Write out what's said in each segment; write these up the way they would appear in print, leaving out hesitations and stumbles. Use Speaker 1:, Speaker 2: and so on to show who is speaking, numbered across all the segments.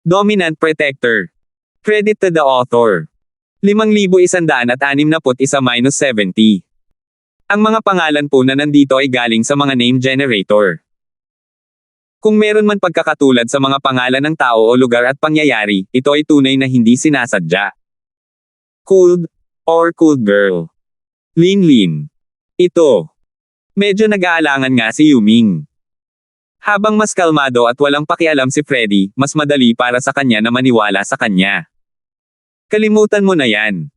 Speaker 1: Dominant Protector. Credit to the author. 5,161-70. Ang mga pangalan po na nandito ay galing sa mga name generator. Kung meron man pagkakatulad sa mga pangalan ng tao o lugar at pangyayari, ito ay tunay na hindi sinasadya. Cooled, or cooled girl. Lin. Ito. Medyo nag-aalangan nga si Yuming. Habang mas kalmado at walang pakialam si Freddy, mas madali para sa kanya na maniwala sa kanya. Kalimutan mo na yan.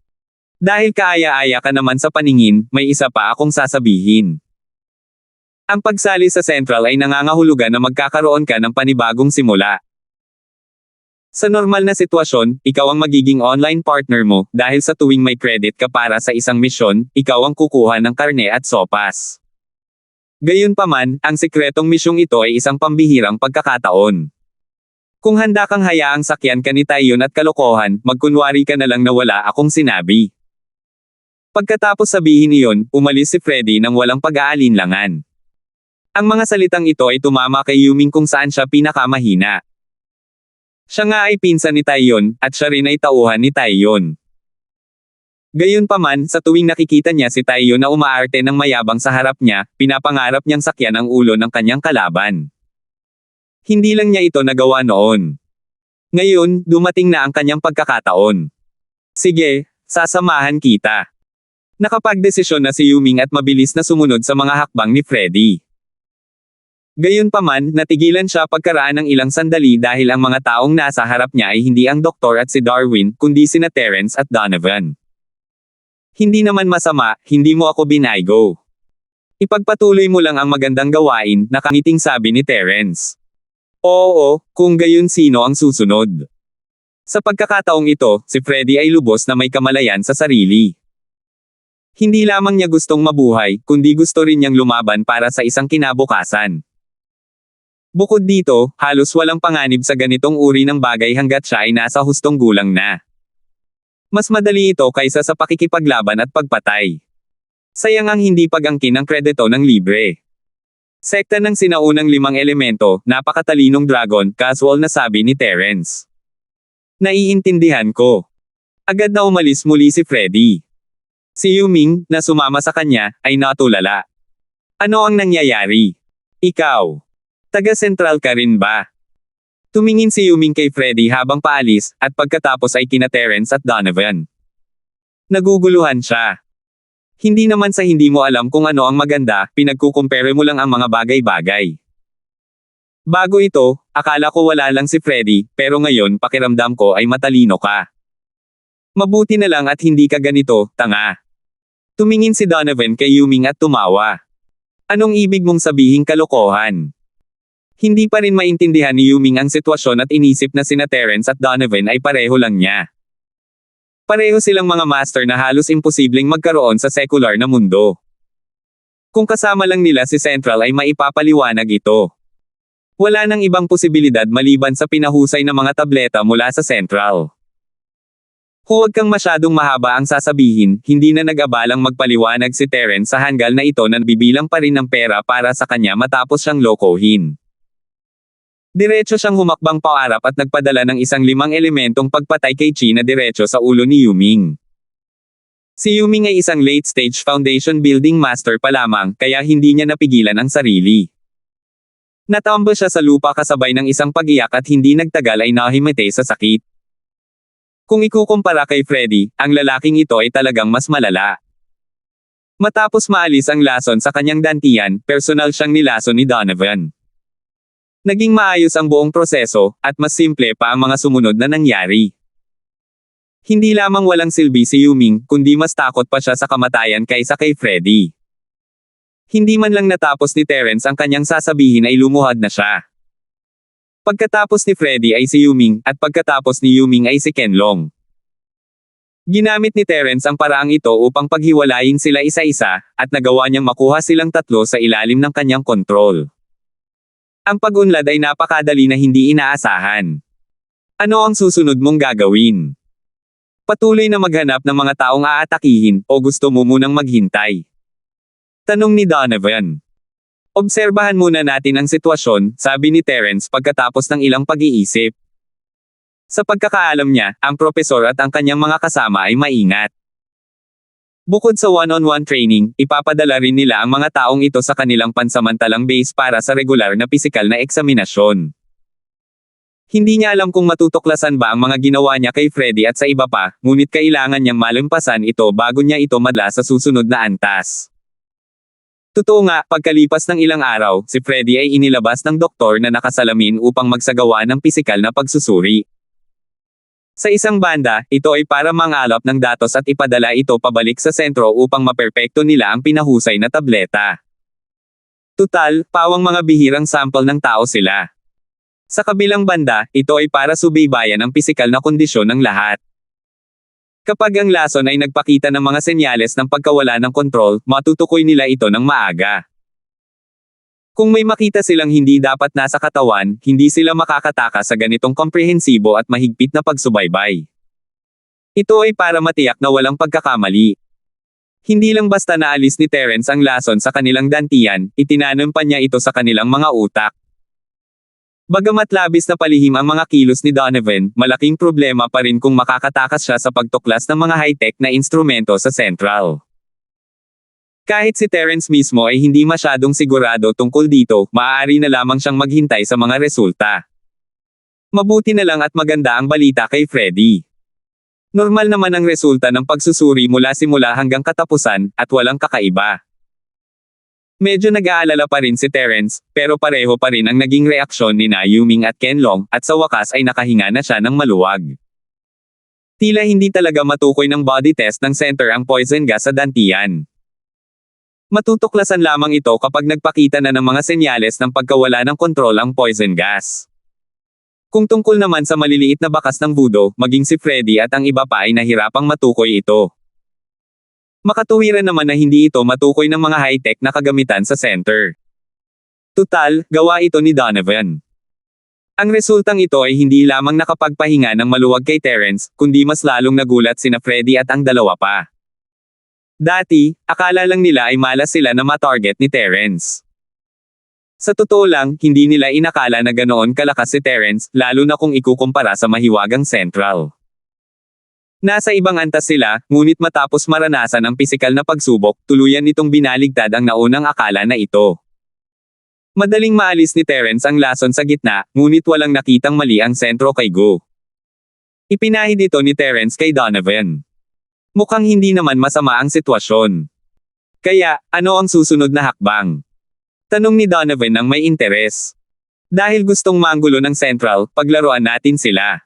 Speaker 1: Dahil kaaya-aya ka naman sa paningin, may isa pa akong sasabihin. Ang pagsali sa Central ay nangangahulugan na magkakaroon ka ng panibagong simula. Sa normal na sitwasyon, ikaw ang magiging online partner mo, dahil sa tuwing may credit ka para sa isang misyon, ikaw ang kukuha ng karne at sopas. Gayunpaman, ang sikretong misyong ito ay isang pambihirang pagkakataon. Kung handa kang hayaang sakyan ka ni Taeyeon at kalokohan, magkunwari ka na lang na wala akong sinabi. Pagkatapos sabihin iyon, umalis si Freddy nang walang pag-aalinlangan. Ang mga salitang ito ay tumama kay Yuming kung saan siya pinakamahina. Siya nga ay pinsan ni Taeyeon, at siya rin ay tauhan ni Taeyeon. Gayunpaman, sa tuwing nakikita niya si Taeyeon na umaarte ng mayabang sa harap niya, pinapangarap niyang sakyan ang ulo ng kanyang kalaban. Hindi lang niya ito nagawa noon. Ngayon, dumating na ang kanyang pagkakataon. Sige, sasamahan kita. Nakapagdesisyon na si Yuming at mabilis na sumunod sa mga hakbang ni Freddy. Gayunpaman, natigilan siya pagkaraan ng ilang sandali dahil ang mga taong nasa harap niya ay hindi ang doktor at si Darwin, kundi sina Terence at Donovan. Hindi naman masama, hindi mo ako binaygo. Ipagpatuloy mo lang ang magandang gawain, nakangiting sabi ni Terence. Oo, kung gayon sino ang susunod. Sa pagkakataong ito, si Freddy ay lubos na may kamalayan sa sarili. Hindi lamang niya gustong mabuhay, kundi gusto rin niyang lumaban para sa isang kinabukasan. Bukod dito, halos walang panganib sa ganitong uri ng bagay hanggat siya ay nasa hustong gulang na. Mas madali ito kaysa sa pakikipaglaban at pagpatay. Sayang ang hindi pag-angkin ng kredito ng libre. Sekta ng sinaunang 5 elemento, napakatalinong dragon, casual na sabi ni Terence. Naiintindihan ko. Agad na umalis muli si Freddy. Si Yuming, na sumama sa kanya, ay natulala. Ano ang nangyayari? Ikaw. Taga-Central ka rin ba? Tumingin si Yuming kay Freddy habang paalis, at pagkatapos ay kina Terence at Donovan. Naguguluhan siya. Hindi naman sa hindi mo alam kung ano ang maganda, pinagkukumpere mo lang ang mga bagay-bagay. Bago ito, akala ko wala lang si Freddy, pero ngayon pakiramdam ko ay matalino ka. Mabuti na lang at hindi ka ganito, tanga. Tumingin si Donovan kay Yuming at tumawa. Anong ibig mong sabihing kalokohan? Hindi pa rin maintindihan ni Yuming ang sitwasyon at inisip na sina Terence at Donovan ay pareho lang niya. Pareho silang mga master na halos imposibleng magkaroon sa sekular na mundo. Kung kasama lang nila si Central ay maipapaliwanag ito. Wala nang ibang posibilidad maliban sa pinahusay na mga tableta mula sa Central. Huwag kang masyadong mahaba ang sasabihin, hindi na nag-abalang magpaliwanag si Terence sa hanggal na ito na bibilang pa rin ng pera para sa kanya matapos siyang lokohin. Diretso siyang humakbang paarap at nagpadala ng isang 5 elementong pagpatay kay Chi na diretso sa ulo ni Yuming. Si Yuming ay isang late-stage foundation building master pa lamang, kaya hindi niya napigilan ang sarili. Natambo siya sa lupa kasabay ng isang pag-iyak at hindi nagtagal ay nahimatay sa sakit. Kung ikukumpara kay Freddy, ang lalaking ito ay talagang mas malala. Matapos maalis ang lason sa kanyang dantian, personal siyang nilason ni Donovan. Naging maayos ang buong proseso, at mas simple pa ang mga sumunod na nangyari. Hindi lamang walang silbi si Yuming, kundi mas takot pa siya sa kamatayan kaysa kay Freddy. Hindi man lang natapos ni Terence ang kanyang sasabihin ay lumuhad na siya. Pagkatapos ni Freddy ay si Yuming, at pagkatapos ni Yuming ay si Kenlong. Ginamit ni Terence ang paraang ito upang paghiwalayin sila isa-isa, at nagawa niyang makuha silang tatlo sa ilalim ng kanyang kontrol. Ang pag-unlad ay napakadali na hindi inaasahan. Ano ang susunod mong gagawin? Patuloy na maghanap ng mga taong aatakihin, o gusto mo munang maghintay? Tanong ni Donovan. Obserbahan muna natin ang sitwasyon, sabi ni Terence pagkatapos ng ilang pag-iisip. Sa pagkakaalam niya, ang propesor at ang kanyang mga kasama ay maingat. Bukod sa one-on-one training, ipapadala rin nila ang mga taong ito sa kanilang pansamantalang base para sa regular na pisikal na eksaminasyon. Hindi niya alam kung matutuklasan ba ang mga ginawa niya kay Freddy at sa iba pa, ngunit kailangan niyang malampasan ito bago niya ito madala sa susunod na antas. Totoo nga, pagkalipas ng ilang araw, si Freddy ay inilabas ng doktor na nakasalamin upang magsagawa ng pisikal na pagsusuri. Sa isang banda, ito ay para mangalap ng datos at ipadala ito pabalik sa sentro upang maperpekto nila ang pinahusay na tableta. Tutal, pawang mga bihirang sample ng tao sila. Sa kabilang banda, ito ay para subaybayan ang pisikal na kondisyon ng lahat. Kapag ang lason ay nagpakita ng mga senyales ng pagkawala ng kontrol, matutukoy nila ito ng maaga. Kung may makita silang hindi dapat nasa katawan, hindi sila makakataka sa ganitong komprehensibo at mahigpit na pagsubaybay. Ito ay para matiyak na walang pagkakamali. Hindi lang basta naalis ni Terence ang lason sa kanilang dantian, itinanong pa niya ito sa kanilang mga utak. Bagamat labis na palihim ang mga kilos ni Donovan, malaking problema pa rin kung makakatakas siya sa pagtuklas ng mga high-tech na instrumento sa Central. Kahit si Terence mismo ay hindi masyadong sigurado tungkol dito, maaari na lamang siyang maghintay sa mga resulta. Mabuti na lang at maganda ang balita kay Freddy. Normal naman ang resulta ng pagsusuri mula simula hanggang katapusan, at walang kakaiba. Medyo nag-aalala pa rin si Terence, pero pareho pa rin ang naging reaksyon ni na Yuming at Kenlong, at sa wakas ay nakahinga na siya ng maluwag. Tila hindi talaga matukoy ng body test ng center ang poison gas sa dantian. Matutuklasan lamang ito kapag nagpakita na ng mga senyales ng pagkawala ng kontrol ang poison gas. Kung tungkol naman sa maliliit na bakas ng budo, maging si Freddy at ang iba pa ay nahirapang matukoy ito. Makatuwiran naman na hindi ito matukoy ng mga high-tech na kagamitan sa center. Tutal, gawa ito ni Donovan. Ang resultang ito ay hindi lamang nakapagpahinga ng maluwag kay Terence, kundi mas lalong nagulat sina Freddy at ang dalawa pa. Dati, akala lang nila ay malas sila na matarget ni Terence. Sa totoo lang, hindi nila inakala na ganoon kalakas si Terence, lalo na kung ikukumpara sa mahiwagang Central. Nasa ibang antas sila, ngunit matapos maranasan ang pisikal na pagsubok, tuluyan nitong binaligtad ang naunang akala na ito. Madaling maalis ni Terence ang lason sa gitna, ngunit walang nakitang mali ang sentro kay Go. Ipinahid ito ni Terence kay Donovan. Mukhang hindi naman masama ang sitwasyon. Kaya, ano ang susunod na hakbang? Tanong ni Donovan ng may interes. Dahil gustong manggulo ng Central, paglaruan natin sila.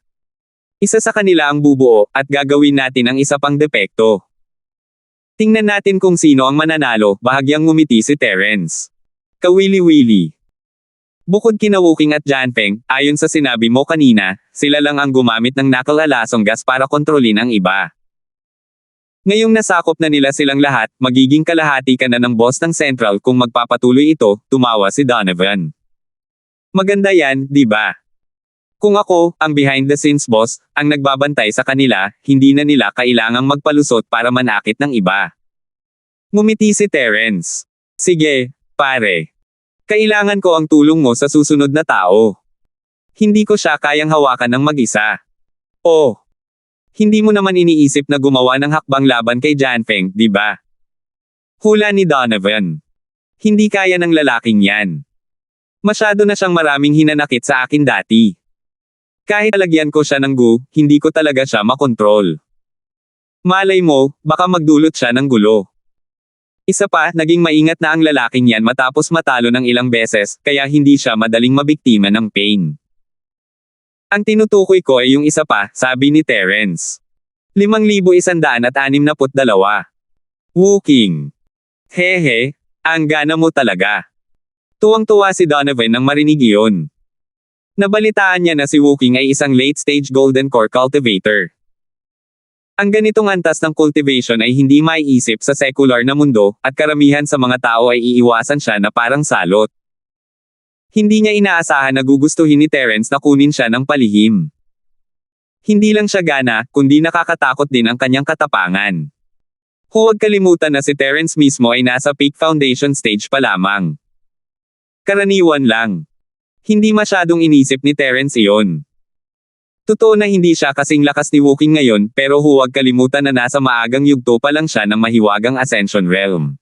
Speaker 1: Isa sa kanila ang bubuo, at gagawin natin ang isa pang depekto. Tingnan natin kung sino ang mananalo, bahagyang ngumiti si Terence. Kawili-wili. Bukod kina Wuking at Janpeng, ayon sa sinabi mo kanina, sila lang ang gumamit ng knuckle-alasong gas para kontrolin ang iba. Ngayong nasakop na nila silang lahat, magiging kalahati ka na ng boss ng Central kung magpapatuloy ito, tumawa si Donovan. Maganda yan, di ba? Kung ako, ang behind-the-scenes boss, ang nagbabantay sa kanila, hindi na nila kailangang magpalusot para manakit ng iba. Ngumiti si Terence. Sige, pare. Kailangan ko ang tulong mo sa susunod na tao. Hindi ko siya kayang hawakan ng mag-isa. Oh. Hindi mo naman iniisip na gumawa ng hakbang laban kay Janpeng, di ba? Hula ni Donovan. Hindi kaya ng lalaking yan. Masyado na siyang maraming hinanakit sa akin dati. Kahit alagyan ko siya ng gu, hindi ko talaga siya makontrol. Malay mo, baka magdulot siya ng gulo. Isa pa, naging maingat na ang lalaking yan matapos matalo ng ilang beses, kaya hindi siya madaling mabiktima ng pain. Ang tinutukoy ko ay yung isa pa, sabi ni Terence. 5,162. Wuking. Hehe, ang gana mo talaga. Tuwang-tuwa si Donovan nang marinig iyon. Nabalitaan niya na si Wuking ay isang late-stage golden core cultivator. Ang ganitong antas ng cultivation ay hindi maiisip sa secular na mundo, at karamihan sa mga tao ay iiwasan siya na parang salot. Hindi niya inaasahan na gugustuhin ni Terence na kunin siya ng palihim. Hindi lang siya gana, kundi nakakatakot din ang kanyang katapangan. Huwag kalimutan na si Terence mismo ay nasa peak foundation stage pa lamang. Karaniwan lang. Hindi masyadong inisip ni Terence iyon. Totoo na hindi siya kasing lakas ni Woking ngayon, pero huwag kalimutan na nasa maagang yugto pa lang siya ng mahiwagang Ascension Realm.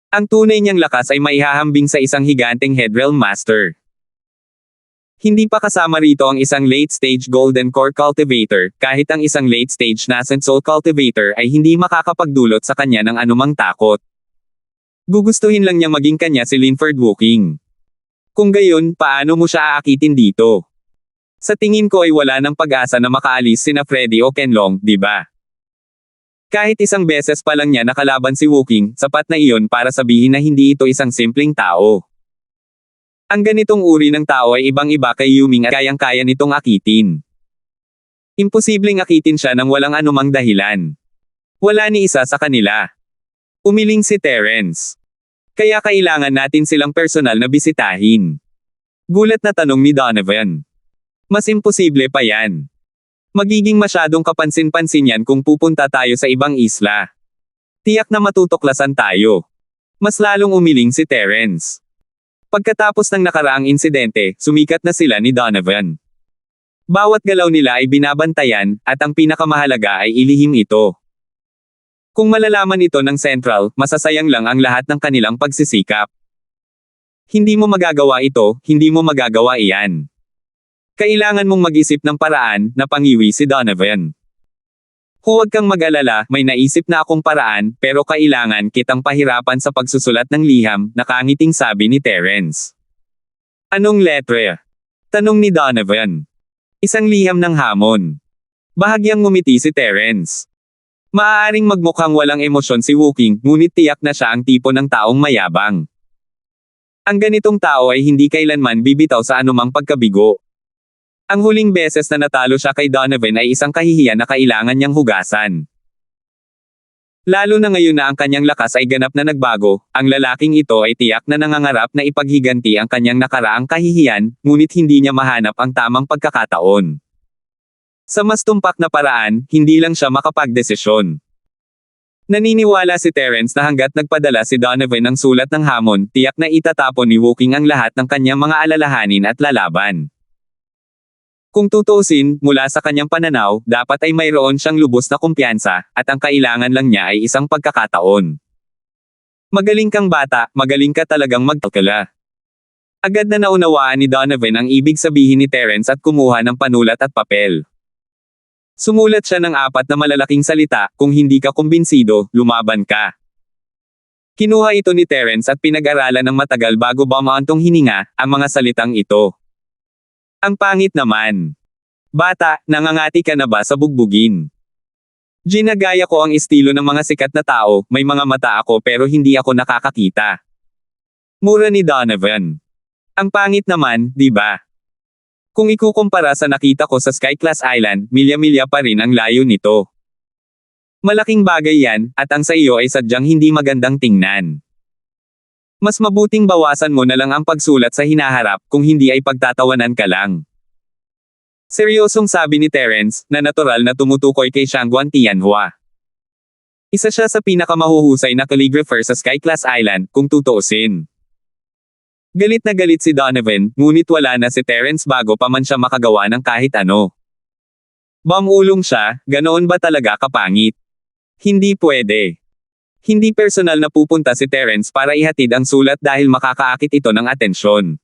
Speaker 1: Ang tunay niyang lakas ay maihahambing sa isang higanteng Headrealm Master. Hindi pa kasama rito ang isang late-stage Golden Core Cultivator, kahit ang isang late-stage Nascent Soul Cultivator ay hindi makakapagdulot sa kanya ng anumang takot. Gugustuhin lang niyang maging kanya si Linford Woking. Kung gayon, paano mo siya aakitin dito? Sa tingin ko ay wala ng pag-asa na makaalis sina Freddy o Kenlong, di ba? Kahit isang beses pa lang niya nakalaban si Woking, sapat na iyon para sabihin na hindi ito isang simpleng tao. Ang ganitong uri ng tao ay ibang-iba kay Yuming at kayang-kaya nitong akitin. Imposibleng akitin siya nang walang anumang dahilan. Wala ni isa sa kanila. Umiling si Terence. Kaya kailangan natin silang personal na bisitahin. Gulat na tanong ni Donovan. Mas imposible pa yan. Magiging masyadong kapansin-pansin yan kung pupunta tayo sa ibang isla. Tiyak na matutuklasan tayo. Mas lalong umiling si Terence. Pagkatapos ng nakaraang insidente, sumikat na sila ni Donovan. Bawat galaw nila ay binabantayan, at ang pinakamahalaga ay ilihim ito. Kung malalaman ito ng Central, masasayang lang ang lahat ng kanilang pagsisikap. Hindi mo magagawa ito, hindi mo magagawa iyan. Kailangan mong mag-isip ng paraan, na pangiwi si Donovan. Huwag kang mag-alala, may naisip na akong paraan, pero kailangan kitang pahirapan sa pagsusulat ng liham, nakangiting sabi ni Terence. Anong letra? Tanong ni Donovan. Isang liham ng hamon. Bahagyang ngumiti si Terence. Maaaring magmukhang walang emosyon si Woking, ngunit tiyak na siya ang tipo ng taong mayabang. Ang ganitong tao ay hindi kailanman bibitaw sa anumang pagkabigo. Ang huling beses na natalo siya kay Donovan ay isang kahihiyan na kailangan niyang hugasan. Lalo na ngayon na ang kanyang lakas ay ganap na nagbago, ang lalaking ito ay tiyak na nangangarap na ipaghiganti ang kanyang nakaraang kahihiyan, ngunit hindi niya mahanap ang tamang pagkakataon. Sa mas tumpak na paraan, hindi lang siya makapagdesisyon. Naniniwala si Terence na hanggat nagpadala si Donovan ng sulat ng hamon, tiyak na itatapon ni Woking ang lahat ng kanyang mga alalahanin at lalaban. Kung tutuusin, mula sa kanyang pananaw, dapat ay mayroon siyang lubos na kumpiyansa, at ang kailangan lang niya ay isang pagkakataon. Magaling kang bata, magaling ka talagang magtakala. Agad na naunawaan ni Donovan ang ibig sabihin ni Terence at kumuha ng panulat at papel. Sumulat siya ng 4 na malalaking salita, kung hindi ka kumbinsido, lumaban ka. Kinuha ito ni Terence at pinag-aralan ng matagal bago bumaantong hininga, ang mga salitang ito. Ang pangit naman. Bata, nangangati ka na ba sa bugbugin? Ginagaya ko ang estilo ng mga sikat na tao, may mga mata ako pero hindi ako nakakakita. Mura ni Donovan. Ang pangit naman, di ba? Kung ikukumpara sa nakita ko sa Skyclass Island, milya-milya pa rin ang layo nito. Malaking bagay yan, at ang sa iyo ay sadyang hindi magandang tingnan. Mas mabuting bawasan mo na lang ang pagsulat sa hinaharap, kung hindi ay pagtatawanan ka lang. Seryosong sabi ni Terence, na natural na tumutukoy kay Shangguan Tianhua. Isa siya sa pinakamahuhusay na calligrapher sa Skyclass Island, kung tutuusin. Galit na galit si Donovan, ngunit wala na si Terence bago pa man siya makagawa ng kahit ano. Bamulong siya, ganoon ba talaga kapangit? Hindi pwede. Hindi personal na pupunta si Terence para ihatid ang sulat dahil makakaakit ito ng atensyon.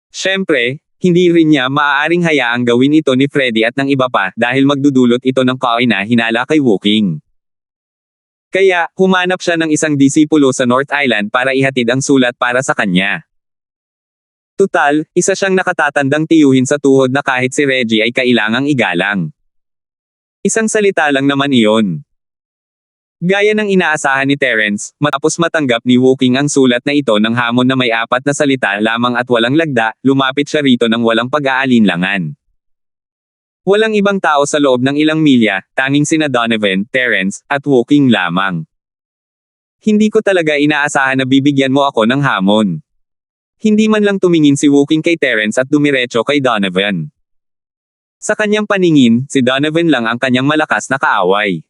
Speaker 1: Siyempre, hindi rin niya maaaring hayaang gawin ito ni Freddy at ng iba pa dahil magdudulot ito ng kahinala kay Woking. Kaya, humanap siya ng isang disipulo sa North Island para ihatid ang sulat para sa kanya. Tutal, isa siyang nakatatandang tiyuhin sa tuhod na kahit si Reggie ay kailangang igalang. Isang salita lang naman iyon. Gaya ng inaasahan ni Terence, matapos matanggap ni Woking ang sulat na ito ng hamon na may 4 na salita lamang at walang lagda, lumapit siya rito ng walang pag-aalinlangan. Walang ibang tao sa loob ng ilang milya, tanging sina Donovan, Terence, at Woking lamang. Hindi ko talaga inaasahan na bibigyan mo ako ng hamon. Hindi man lang tumingin si Woking kay Terence at dumiretso kay Donovan. Sa kanyang paningin, si Donovan lang ang kanyang malakas na kaaway.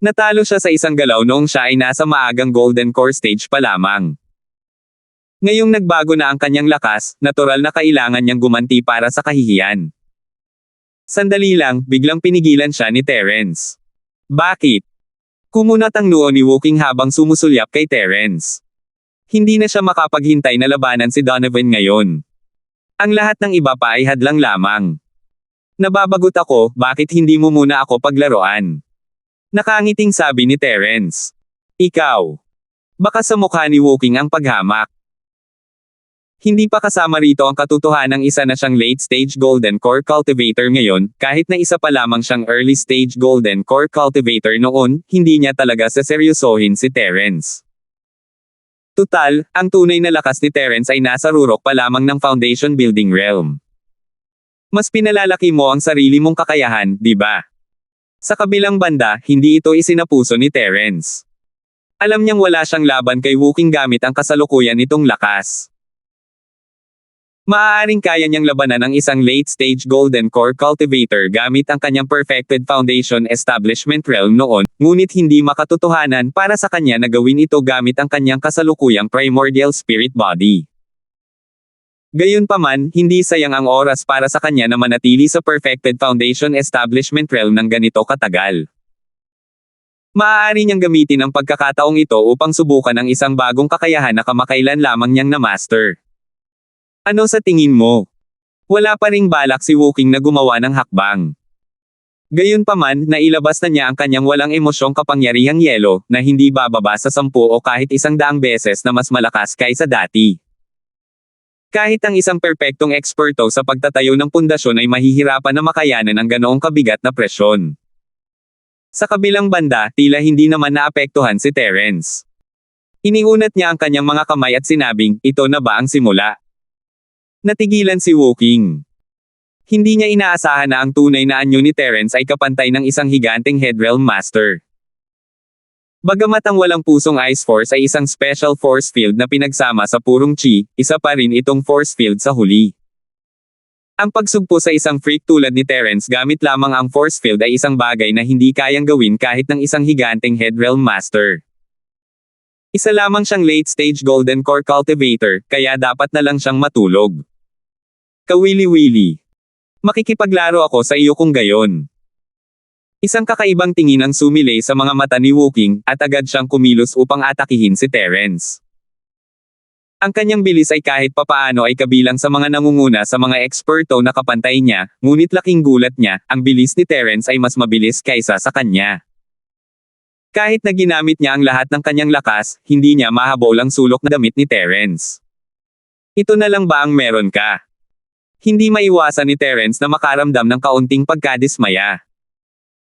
Speaker 1: Natalo siya sa isang galaw noong siya ay nasa maagang Golden Core stage pa lamang. Ngayong nagbago na ang kanyang lakas, natural na kailangan niyang gumanti para sa kahihiyan. Sandali lang, biglang pinigilan siya ni Terence. Bakit? Kumunat ang noo ni Woking habang sumusulyap kay Terence. Hindi na siya makapaghintay na labanan si Donovan ngayon. Ang lahat ng iba pa ay hadlang lamang. Nababagot ako, bakit hindi mo muna ako paglaruan? Nakangiting sabi ni Terence. Ikaw. Baka sa mukha ni Woking ang paghamak. Hindi pa kasama rito ang katotohanang isa na siyang late-stage Golden Core Cultivator ngayon, kahit na isa pa lamang siyang early-stage Golden Core Cultivator noon, hindi niya talaga seseryosohin si Terence. Tutal, ang tunay na lakas ni Terence ay nasa rurok pa lamang ng foundation building realm. Mas pinalalaki mo ang sarili mong kakayahan, di ba? Sa kabilang banda, hindi ito isinapuso ni Terence. Alam niyang wala siyang laban kay Woking gamit ang kasalukuyan nitong lakas. Maaaring kaya niyang labanan ang isang late-stage Golden Core Cultivator gamit ang kanyang perfected foundation establishment realm noon, ngunit hindi makatotohanan para sa kanya na gawin ito gamit ang kanyang kasalukuyang primordial spirit body. Gayunpaman, hindi sayang ang oras para sa kanya na manatili sa perfected foundation establishment realm ng ganito katagal. Maaari niyang gamitin ang pagkakataong ito upang subukan ang isang bagong kakayahan na kamakailan lamang niyang na-master. Ano sa tingin mo? Wala pa ring balak si Woking na gumawa ng hakbang. Gayunpaman, nailabas na niya ang kanyang walang emosyong kapangyarihang yelo, na hindi bababa sa 10 o kahit 100 beses na mas malakas kaysa dati. Kahit ang isang perpektong eksperto sa pagtatayo ng pundasyon ay mahihirapan na makayanan ang ganoong kabigat na presyon. Sa kabilang banda, tila hindi naman naapektuhan si Terence. Iniunat niya ang kanyang mga kamay at sinabing, ito na ba ang simula? Natigilan si Woking. Hindi niya inaasahan na ang tunay na anyo ni Terence ay kapantay ng isang higanteng Headrealm Master. Bagamat ang walang pusong Ice Force ay isang special force field na pinagsama sa purong chi, isa pa rin itong force field sa huli. Ang pagsugpo sa isang freak tulad ni Terence gamit lamang ang force field ay isang bagay na hindi kayang gawin kahit ng isang higanteng Headrealm Master. Isa lamang siyang late-stage Golden Core Cultivator, kaya dapat na lang siyang matulog. Kawili-wili. Makikipaglaro ako sa iyo kung gayon. Isang kakaibang tingin ang sumilay sa mga mata ni Woking, at agad siyang kumilos upang atakihin si Terence. Ang kanyang bilis ay kahit papaano ay kabilang sa mga nangunguna sa mga eksperto na kapantay niya, ngunit laking gulat niya, ang bilis ni Terence ay mas mabilis kaysa sa kanya. Kahit na ginamit niya ang lahat ng kanyang lakas, hindi niya mahabol ang sulok na damit ni Terence. Ito na lang ba ang meron ka? Hindi maiwasan ni Terence na makaramdam ng kaunting pagkadismaya.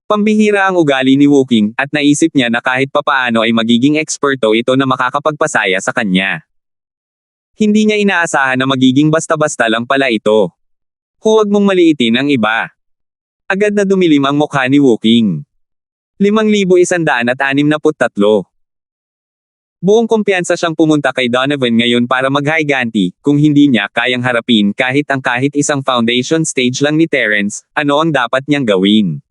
Speaker 1: Pambihira ang ugali ni Woking, at naisip niya na kahit papaano ay magiging eksperto ito na makakapagpasaya sa kanya. Hindi niya inaasahan na magiging basta-basta lang pala ito. Huwag mong maliitin ang iba. Agad na dumilim ang mukha ni Woking. 5,163. Buong kumpiyansa siyang pumunta kay Donovan ngayon para mag-higanti, kung hindi niya kayang harapin kahit isang foundation stage lang ni Terence, ano ang dapat niyang gawin.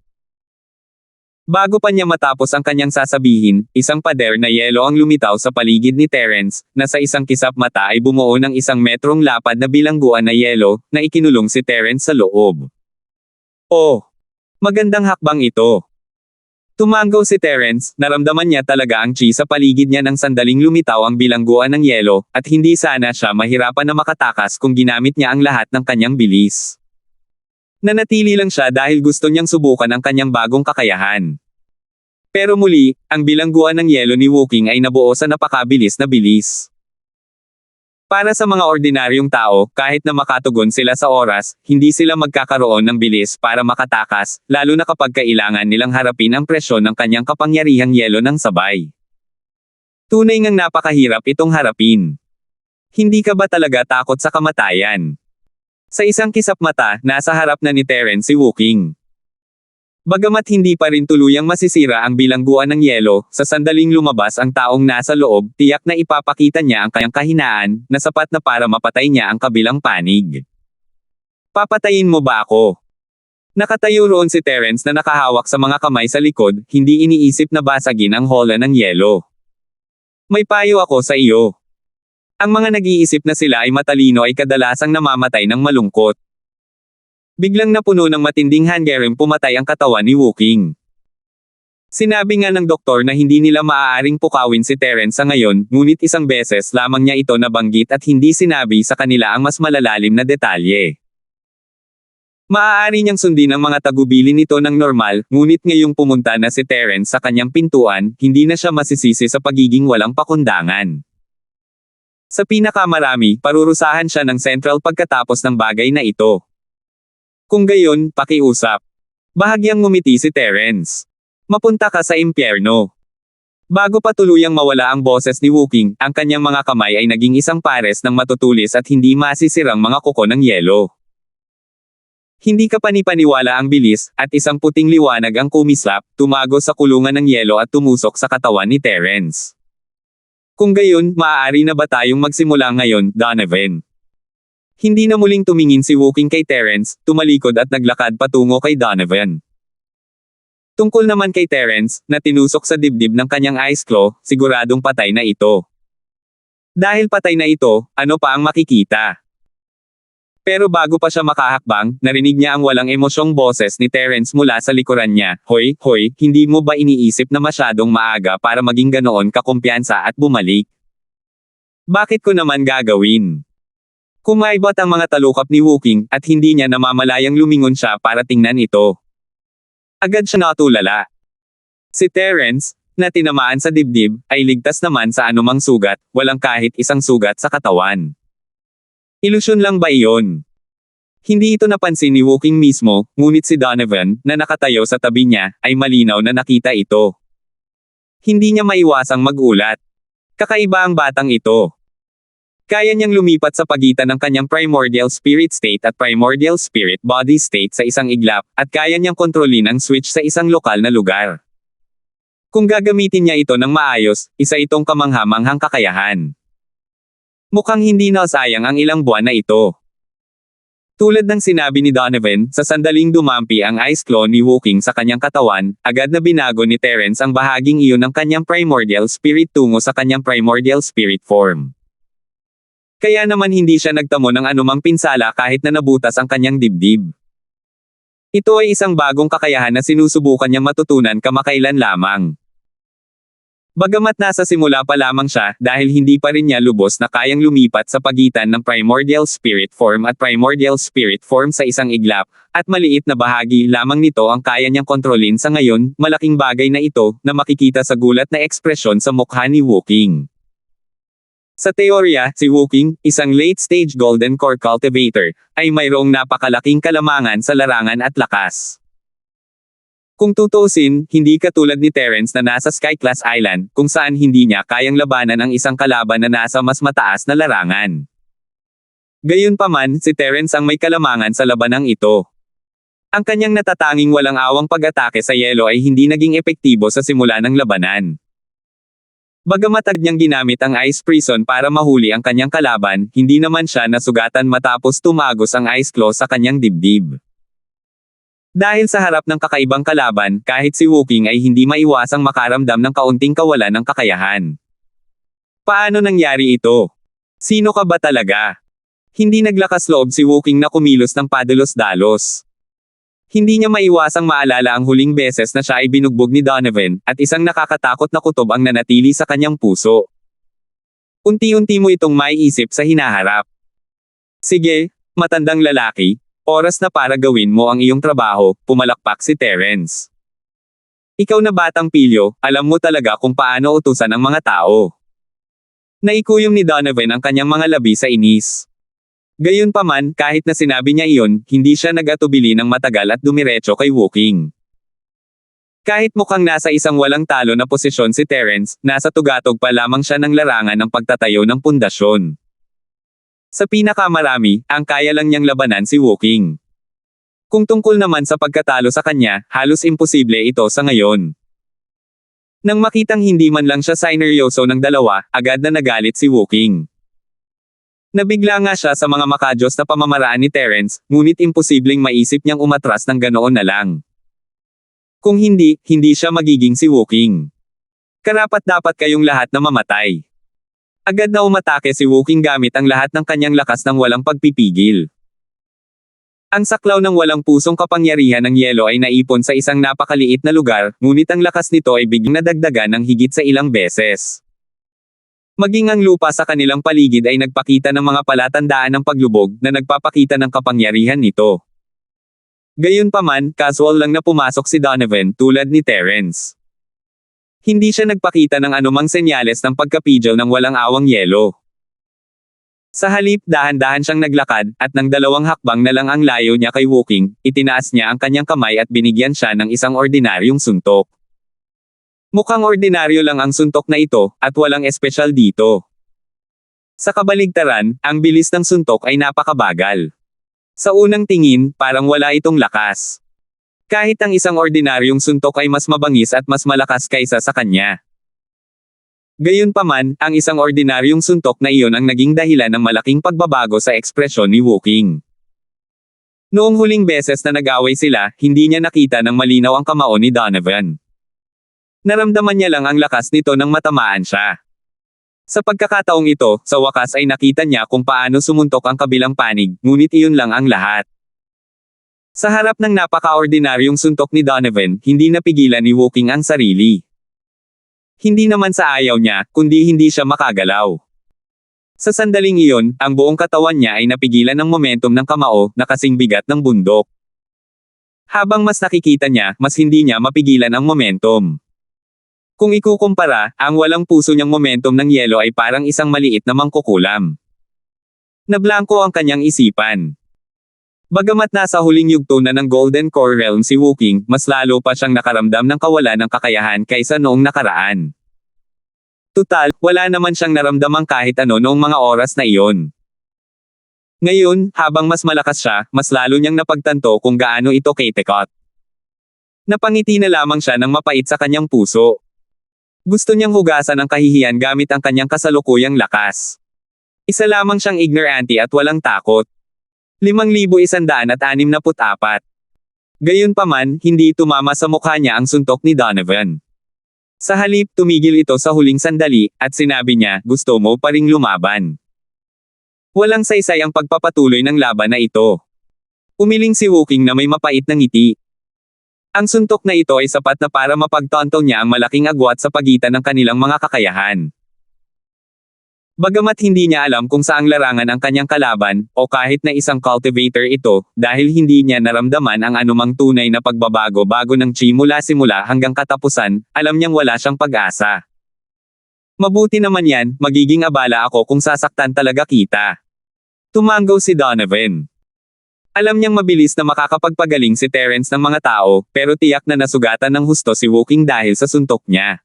Speaker 1: Bago pa niya matapos ang kanyang sasabihin, isang pader na yelo ang lumitaw sa paligid ni Terence, na sa isang kisap mata ay bumuo ng 1 metrong lapad na bilangguan na yelo, na ikinulong si Terence sa loob. Oh! Magandang hakbang ito. Tumanggaw si Terence, naramdaman niya talaga ang chi sa paligid niya nang sandaling lumitaw ang bilangguan ng yelo, at hindi sana siya mahirapan na makatakas kung ginamit niya ang lahat ng kanyang bilis. Nanatili lang siya dahil gusto niyang subukan ang kanyang bagong kakayahan. Pero muli, ang bilangguan ng yelo ni Woking ay nabuo sa napakabilis na bilis. Para sa mga ordinaryong tao, kahit na makatugon sila sa oras, hindi sila magkakaroon ng bilis para makatakas, lalo na kapag kailangan nilang harapin ang presyon ng kanyang kapangyarihang yelo ng sabay. Tunay ngang napakahirap itong harapin. Hindi ka ba talaga takot sa kamatayan? Sa isang kisap mata, nasa harap na ni Terence si Woking. Bagamat hindi pa rin tuluyang masisira ang bilangguan ng yelo, sa sandaling lumabas ang taong nasa loob, tiyak na ipapakita niya ang kanyang kahinaan, na sapat na para mapatay niya ang kabilang panig. Papatayin mo ba ako? Nakatayo roon si Terence na nakahawak sa mga kamay sa likod, hindi iniisip na basagin ang hola ng yelo. May payo ako sa iyo. Ang mga nag-iisip na sila ay matalino ay kadalasang namamatay ng malungkot. Biglang napuno ng matinding hanggaring pumatay ang katawan ni Wooking. Sinabi nga ng doktor na hindi nila maaaring pukawin si Terence sa ngayon, ngunit isang beses lamang niya ito nabanggit at hindi sinabi sa kanila ang mas malalalim na detalye. Maaari niyang sundin ang mga tagubilin nito ng normal, ngunit ngayong pumunta na si Terence sa kanyang pintuan, hindi na siya masisisi sa pagiging walang pakundangan. Sa pinakamarami, parurusahan siya ng Central pagkatapos ng bagay na ito. Kung gayon, pakiusap. Bahagyang ngumiti si Terence. Mapunta ka sa impyerno. Bago pa tuluyang mawala ang boses ni Wooking, ang kanyang mga kamay ay naging isang pares ng matutulis at hindi masisirang mga kuko ng yelo. Hindi ka panipaniwala ang bilis, at isang puting liwanag ang kumislap, tumago sa kulungan ng yelo at tumusok sa katawan ni Terence. Kung gayon, maaari na ba tayong magsimula ngayon, Donovan? Hindi na muling tumingin si Wooking kay Terence, tumalikod at naglakad patungo kay Donovan. Tungkol naman kay Terence, na tinusok sa dibdib ng kanyang ice claw, siguradong patay na ito. Dahil patay na ito, ano pa ang makikita? Pero bago pa siya makahakbang, narinig niya ang walang emosyong boses ni Terence mula sa likuran niya. Hoy, hindi mo ba iniisip na masyadong maaga para maging ganoon kakumpiyansa at bumalik? Bakit ko naman gagawin? Kumaibot ang mga talukap ni Wooking, at hindi niya namamalayang lumingon siya para tingnan ito. Agad siya natulala. Si Terence, na tinamaan sa dibdib, ay ligtas naman sa anumang sugat, walang kahit isang sugat sa katawan. Ilusyon lang ba iyon? Hindi ito napansin ni Wooking mismo, ngunit si Donovan, na nakatayo sa tabi niya, ay malinaw na nakita ito. Hindi niya maiwasang magulat. Kakaiba ang batang ito. Kaya niyang lumipat sa pagitan ng kanyang primordial spirit state at primordial spirit body state sa isang iglap, at kaya niyang kontrolin ang switch sa isang lokal na lugar. Kung gagamitin niya ito ng maayos, isa itong kamangha-manghang kakayahan. Mukhang hindi nasayang ang ilang buwan na ito. Tulad ng sinabi ni Donovan, sa sandaling dumampi ang ice claw ni Wooking sa kanyang katawan, agad na binago ni Terence ang bahaging iyon ng kanyang primordial spirit tungo sa kanyang primordial spirit form. Kaya naman hindi siya nagtamo ng anumang pinsala kahit na nabutas ang kanyang dibdib. Ito ay isang bagong kakayahan na sinusubukan niyang matutunan kamakailan lamang. Bagamat nasa simula pa lamang siya, dahil hindi pa rin niya lubos na kayang lumipat sa pagitan ng primordial spirit form at primordial spirit form sa isang iglap, at maliit na bahagi lamang nito ang kaya niyang kontrolin sa ngayon, malaking bagay na ito, na makikita sa gulat na ekspresyon sa mukha ni Wooking. Sa teorya, si Wooking, isang late-stage golden core cultivator, ay mayroong napakalaking kalamangan sa larangan at lakas. Kung tutuusin, hindi katulad ni Terence na nasa Sky-class island, kung saan hindi niya kayang labanan ang isang kalaban na nasa mas mataas na larangan. Gayunpaman, si Terence ang may kalamangan sa labanang ito. Ang kanyang natatanging walang awang pag-atake sa yelo ay hindi naging epektibo sa simula ng labanan. Bagamat agad niyang ginamit ang ice prison para mahuli ang kanyang kalaban, hindi naman siya nasugatan matapos tumagos ang ice claw sa kanyang dibdib. Dahil sa harap ng kakaibang kalaban, kahit si Wooking ay hindi maiwasang makaramdam ng kaunting kawalan ng kakayahan. Paano nangyari ito? Sino ka ba talaga? Hindi naglakas loob si Wooking na kumilos ng padalos-dalos. Hindi niya maiwasang maalala ang huling beses na siya ay binugbog ni Donovan, at isang nakakatakot na kutob ang nanatili sa kanyang puso. Unti-unti mo itong maiisip sa hinaharap. Sige, matandang lalaki, oras na para gawin mo ang iyong trabaho, pumalakpak si Terence. Ikaw na batang pilyo, alam mo talaga kung paano utusan ang mga tao. Naikuyom ni Donovan ang kanyang mga labi sa inis. Gayunpaman, kahit na sinabi niya iyon, hindi siya nag-atubili ng matagal at dumiretso kay Wooking. Kahit mukhang nasa isang walang talo na posisyon si Terence, nasa tugatog pa lamang siya ng larangan ng pagtatayo ng pundasyon. Sa pinakamarami, ang kaya lang niyang labanan si Wooking. Kung tungkol naman sa pagkatalo sa kanya, halos imposible ito sa ngayon. Nang makitang hindi man lang siya sineryoso ng dalawa, agad na nagalit si Wooking. Nabigla nga siya sa mga makajos na pamamaraan ni Terence, ngunit imposibleng maisip niyang umatras ng ganoon na lang. Kung hindi, hindi siya magiging si Wooking. Karapat-dapat kayong lahat na mamatay. Agad na umatake si Wooking gamit ang lahat ng kanyang lakas ng walang pagpipigil. Ang saklaw ng walang pusong kapangyarihan ng yelo ay naipon sa isang napakaliit na lugar, ngunit ang lakas nito ay biglang nadagdagan ng higit sa ilang beses. Maging ang lupa sa kanilang paligid ay nagpakita ng mga palatandaan ng paglubog na nagpapakita ng kapangyarihan nito. Gayunpaman, casual lang na pumasok si Donovan tulad ni Terence. Hindi siya nagpakita ng anumang senyales ng pagkapidyo ng walang awang yelo. Sa halip, dahan-dahan siyang naglakad, at nang 2 hakbang na lang ang layo niya kay Wooking, itinaas niya ang kanyang kamay at binigyan siya ng isang ordinaryong suntok. Mukhang ordinaryo lang ang suntok na ito, at walang espesyal dito. Sa kabaligtaran, ang bilis ng suntok ay napakabagal. Sa unang tingin, parang wala itong lakas. Kahit ang isang ordinaryong suntok ay mas mabangis at mas malakas kaysa sa kanya. Gayunpaman, ang isang ordinaryong suntok na iyon ang naging dahilan ng malaking pagbabago sa ekspresyon ni Wooking. Noong huling beses na nag-away sila, hindi niya nakita ng malinaw ang kamao ni Donovan. Naramdaman niya lang ang lakas nito nang matamaan siya. Sa pagkakataong ito, sa wakas ay nakita niya kung paano sumuntok ang kabilang panig, ngunit iyon lang ang lahat. Sa harap ng napaka-ordinaryong suntok ni Donovan, hindi napigilan ni Wooking ang sarili. Hindi naman sa ayaw niya, kundi hindi siya makagalaw. Sa sandaling iyon, ang buong katawan niya ay napigilan ng momentum ng kamao na kasing bigat ng bundok. Habang mas nakikita niya, mas hindi niya mapigilan ang momentum. Kung ikukumpara, ang walang puso niyang momentum ng yelo ay parang isang maliit na mangkukulam. Nablangko ang kanyang isipan. Bagamat nasa huling yugto na ng Golden Core Realm si Wooking, mas lalo pa siyang nakaramdam ng kawalan ng kakayahan kaysa noong nakaraan. Tutal, wala naman siyang naramdamang kahit ano noong mga oras na iyon. Ngayon, habang mas malakas siya, mas lalo niyang napagtanto kung gaano ito katekot. Napangiti na lamang siya ng mapait sa kanyang puso. Gusto niyang hugasan ang kahihiyan gamit ang kanyang kasalukuyang lakas. Isa lamang siyang ignorante at walang takot. 5,164. Gayunpaman, hindi tumama sa mukha niya ang suntok ni Donovan. Sa halip, tumigil ito sa huling sandali, at sinabi niya, gusto mo pa ring lumaban. Walang saysay ang pagpapatuloy ng laban na ito. Umiling si Wooking na may mapait na ngiti. Ang suntok na ito ay sapat na para mapagtanto niya ang malaking agwat sa pagitan ng kanilang mga kakayahan. Bagamat hindi niya alam kung saang larangan ang kanyang kalaban, o kahit na isang cultivator ito, dahil hindi niya naramdaman ang anumang tunay na pagbabago bago ng chi mula simula hanggang katapusan, alam niyang wala siyang pag-asa. Mabuti naman yan, magiging abala ako kung sasaktan talaga kita. Tumanggaw si Donovan. Alam niyang mabilis na makakapagpagaling si Terence ng mga tao, pero tiyak na nasugatan ng husto si Wooking dahil sa suntok niya.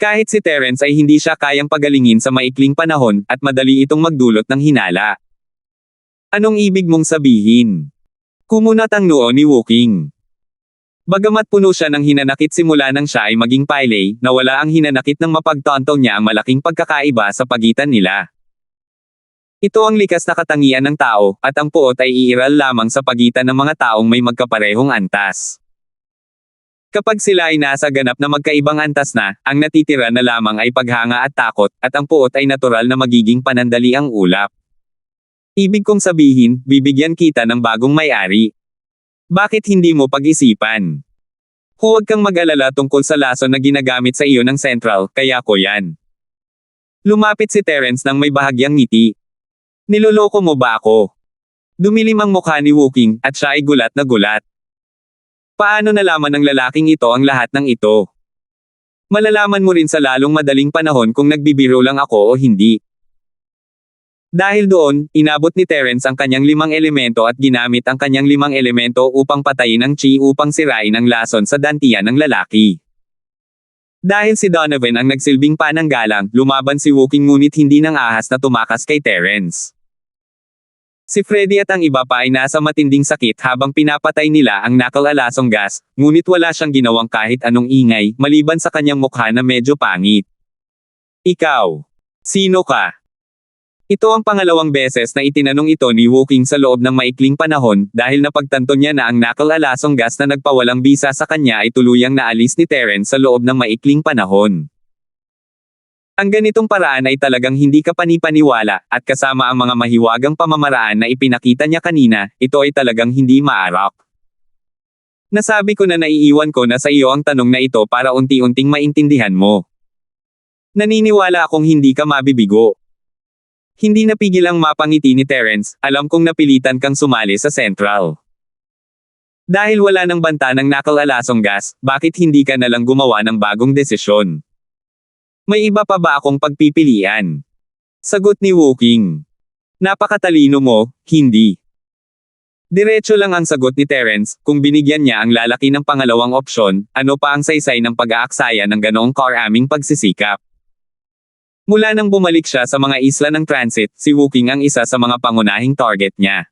Speaker 1: Kahit si Terence ay hindi siya kayang pagalingin sa maikling panahon, at madali itong magdulot ng hinala. Anong ibig mong sabihin? Kumunat ang noo ni Wooking. Bagamat puno siya ng hinanakit simula nang siya ay maging Pyle, nawala ang hinanakit nang mapagtanto niya ang malaking pagkakaiba sa pagitan nila. Ito ang likas na katangian ng tao, at ang puot ay iiral lamang sa pagitan ng mga taong may magkaparehong antas. Kapag sila ay nasa ganap na magkaibang antas na, ang natitira na lamang ay paghanga at takot, at ang puot ay natural na magiging panandaliang ulap. Ibig kong sabihin, bibigyan kita ng bagong may-ari. Bakit hindi mo pag-isipan? Huwag kang mag-alala tungkol sa lason na ginagamit sa iyo ng Central, kaya ko yan. Lumapit si Terence nang may bahagyang ngiti. Niloloko mo ba ako? Dumilim ang mukha ni Wooking, at siya ay gulat na gulat. Paano nalaman ng lalaking ito ang lahat ng ito? Malalaman mo rin sa lalong madaling panahon kung nagbibiro lang ako o hindi. Dahil doon, inabot ni Terence ang kanyang 5 elemento at ginamit ang kanyang 5 elemento upang patayin ang chi upang sirain ang lason sa dantian ng lalaki. Dahil si Donovan ang nagsilbing pananggalang, lumaban si Wooking ngunit hindi nang ahas na tumakas kay Terence. Si Freddy at ang iba pa ay nasa matinding sakit habang pinapatay nila ang knuckle-alasong gas, ngunit wala siyang ginawang kahit anong ingay, maliban sa kanyang mukha na medyo pangit. Ikaw. Sino ka? Ito ang pangalawang beses na itinanong ito ni Wooking sa loob ng maikling panahon, dahil napagtanto niya na ang knuckle-alasong gas na nagpawalang bisa sa kanya ay tuluyang naalis ni Terence sa loob ng maikling panahon. Ang ganitong paraan ay talagang hindi ka panipaniwala, at kasama ang mga mahiwagang pamamaraan na ipinakita niya kanina, ito ay talagang hindi maarap. Nasabi ko na naiiwan ko na sa iyo ang tanong na ito para unti-unting maintindihan mo. Naniniwala akong hindi ka mabibigo. Hindi napigil ang mapangiti ni Terence, alam kong napilitan kang sumali sa Central. Dahil wala nang banta ng nakalalasong gas, bakit hindi ka nalang gumawa ng bagong desisyon? May iba pa ba akong pagpipilian? Sagot ni Woking. Napakatalino mo, hindi. Diretso lang ang sagot ni Terence, kung binigyan niya ang lalaki ng pangalawang opsyon, ano pa ang saysay ng pag-aaksaya ng ganoong karaming pagsisikap. Mula nang bumalik siya sa mga isla ng transit, si Woking ang isa sa mga pangunahing target niya.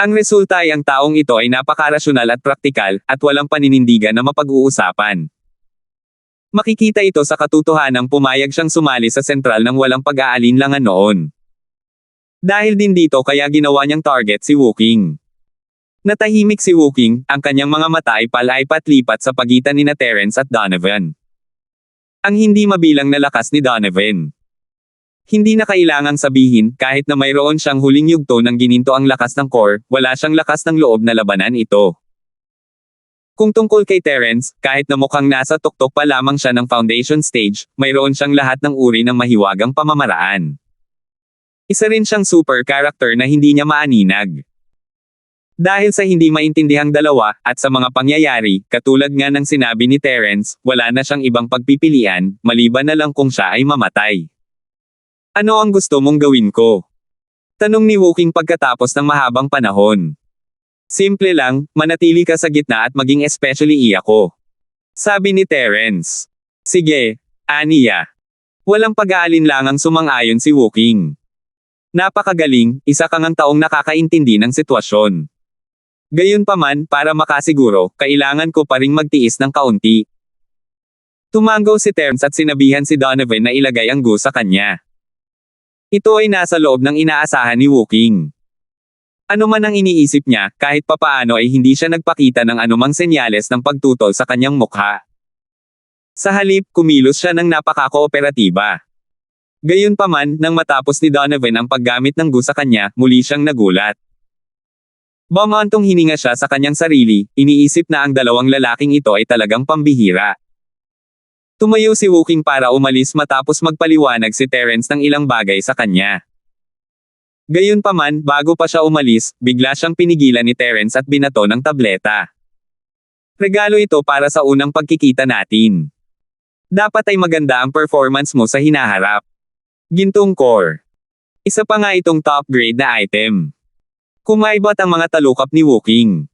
Speaker 1: Ang resulta ay ang taong ito ay napakarasyonal at praktikal, at walang paninindigan na mapag-uusapan. Makikita ito sa katotohanang pumayag siyang sumali sa sentral ng walang pag-aalinlangan noon. Dahil din dito kaya ginawa niyang target si Woking. Natahimik si Woking, ang kanyang mga mata ay palaipat-lipat sa pagitan ni Terence at Donovan. Ang hindi mabilang na lakas ni Donovan. Hindi na kailangang sabihin, kahit na mayroon siyang huling yugto ng gininto ang lakas ng core, wala siyang lakas ng loob na labanan ito. Kung tungkol kay Terence, kahit na mukhang nasa tuktok pa lamang siya ng foundation stage, mayroon siyang lahat ng uri ng mahiwagang pamamaraan. Isa rin siyang super character na hindi niya maaninag. Dahil sa hindi maintindihang dalawa, at sa mga pangyayari, katulad nga ng sinabi ni Terence, wala na siyang ibang pagpipilian, maliban na lang kung siya ay mamatay. Ano ang gusto mong gawin ko? Tanong ni Woking pagkatapos ng mahabang panahon. Simple lang, manatili ka sa gitna at maging especially ko. Sabi ni Terence. Sige, aniya. Walang pag-aalinlangang sumang-ayon si Woking. Napakagaling, isa kang ang taong nakakaintindi ng sitwasyon. Gayunpaman, para makasiguro, kailangan ko pa ring magtiis ng kaunti. Tumango si Terence at sinabihan si Donovan na ilagay ang go sa kanya. Ito ay nasa loob ng inaasahan ni Woking. Ano man ang iniisip niya, kahit papaano ay hindi siya nagpakita ng anumang senyales ng pagtutol sa kanyang mukha. Sa halip, kumilos siya ng napaka-kooperatiba. Gayunpaman, nang matapos ni Donovan ang paggamit ng go sa kanya, muli siyang nagulat. Bumantong hininga siya sa kanyang sarili, iniisip na ang dalawang lalaking ito ay talagang pambihira. Tumayo si Woking para umalis matapos magpaliwanag si Terence ng ilang bagay sa kanya. Gayunpaman, bago pa siya umalis, bigla siyang pinigilan ni Terence at binato ng tableta. Regalo ito para sa unang pagkikita natin. Dapat ay maganda ang performance mo sa hinaharap. Gintong core. Isa pa nga itong top grade na item. Kumaibot ang mga talukap ni Woking.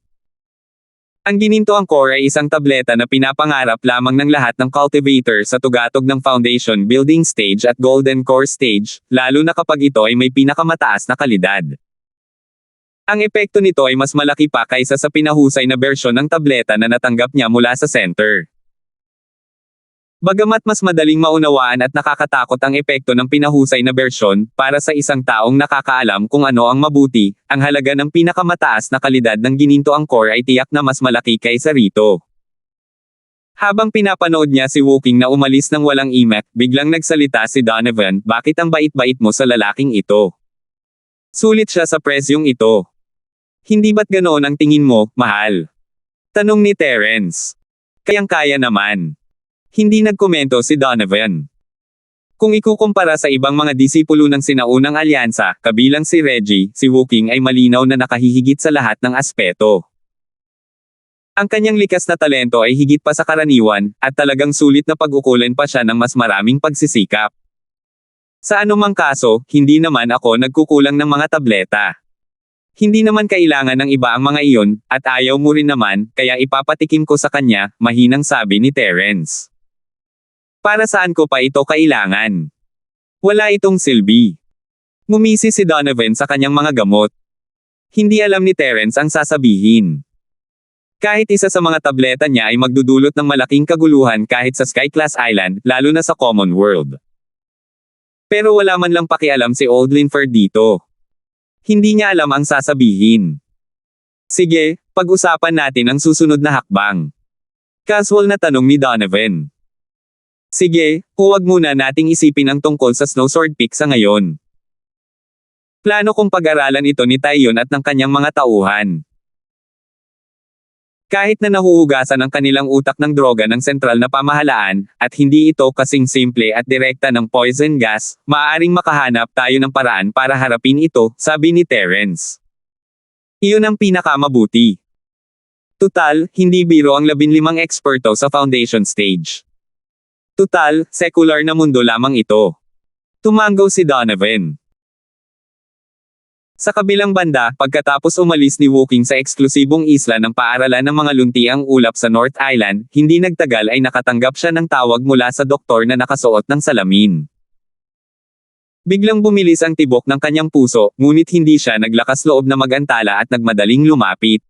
Speaker 1: Ang gininto ang core ay isang tableta na pinapangarap lamang ng lahat ng cultivator sa tugatog ng foundation building stage at golden core stage, lalo na kapag ito ay may pinakamataas na kalidad. Ang epekto nito ay mas malaki pa kaysa sa pinahusay na bersyon ng tableta na natanggap niya mula sa center. Bagamat mas madaling maunawaan at nakakatakot ang epekto ng pinahusay na bersyon, para sa isang taong nakakaalam kung ano ang mabuti, ang halaga ng pinakamataas na kalidad ng gininto ang core ay tiyak na mas malaki kaysa rito. Habang pinapanood niya si Woking na umalis ng walang imek, biglang nagsalita si Donovan, bakit ang bait-bait mo sa lalaking ito? Sulit siya sa presyong ito. Hindi ba't ganoon ang tingin mo, mahal? Tanong ni Terence. Kayang-kaya naman. Hindi nagkomento si Donovan. Kung ikukumpara sa ibang mga disipulo ng sinaunang alyansa, kabilang si Reggie, si Woking ay malinaw na nakahihigit sa lahat ng aspeto. Ang kanyang likas na talento ay higit pa sa karaniwan, at talagang sulit na pag-ukulan pa siya ng mas maraming pagsisikap. Sa anumang kaso, hindi naman ako nagkukulang ng mga tableta. Hindi naman kailangan ng iba ang mga iyon, at ayaw mo rin naman, kaya ipapatikim ko sa kanya, mahinang sabi ni Terence. Para saan ko pa ito kailangan? Wala itong silbi. Ngumisi si Donovan sa kanyang mga gamot. Hindi alam ni Terence ang sasabihin. Kahit isa sa mga tableta niya ay magdudulot ng malaking kaguluhan kahit sa Sky-class island, lalo na sa Common World. Pero wala man lang pakialam si Old Linford dito. Hindi niya alam ang sasabihin. Sige, pag-usapan natin ang susunod na hakbang. Casual na tanong ni Donovan. Sige, huwag muna nating isipin ang tungkol sa Snowsword Peak sa ngayon. Plano kong pag-aralan ito ni Taeyeon at ng kanyang mga tauhan. Kahit na nahuhugasan ang kanilang utak ng droga ng sentral na pamahalaan, at hindi ito kasing simple at direkta ng poison gas, maaaring makahanap tayo ng paraan para harapin ito, sabi ni Terence. Iyon ang pinakamabuti. Tutal, hindi biro ang 15 eksperto sa foundation stage. Tutal, secular na mundo lamang ito. Tumanggaw si Donovan. Sa kabilang banda, pagkatapos umalis ni Woking sa eksklusibong isla ng paaralan ng mga luntiang ulap sa North Island, hindi nagtagal ay nakatanggap siya ng tawag mula sa doktor na nakasuot ng salamin. Biglang bumilis ang tibok ng kanyang puso, ngunit hindi siya naglakas loob na magantala at nagmadaling lumapit.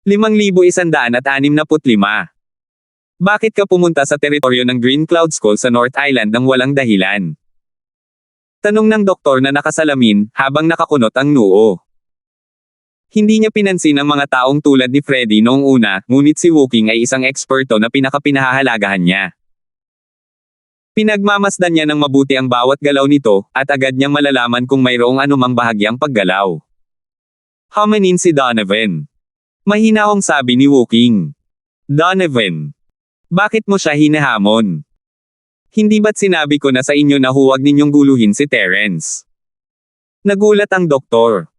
Speaker 1: 5,165. Bakit ka pumunta sa teritoryo ng Green Cloud School sa North Island nang walang dahilan? Tanong ng doktor na nakasalamin, habang nakakunot ang noo. Hindi niya pinansin ang mga taong tulad ni Freddy noong una, ngunit si Woking ay isang eksperto na pinakapinahahalagahan niya. Pinagmamasdan niya ng mabuti ang bawat galaw nito, at agad niyang malalaman kung mayroong anumang bahagyang paggalaw. Huminin si Donovan. Mahinahong sabi ni Woking. Donovan. Bakit mo siya hinahamon? Hindi ba't sinabi ko na sa inyo na huwag ninyong guluhin si Terence? Nagulat ang doktor.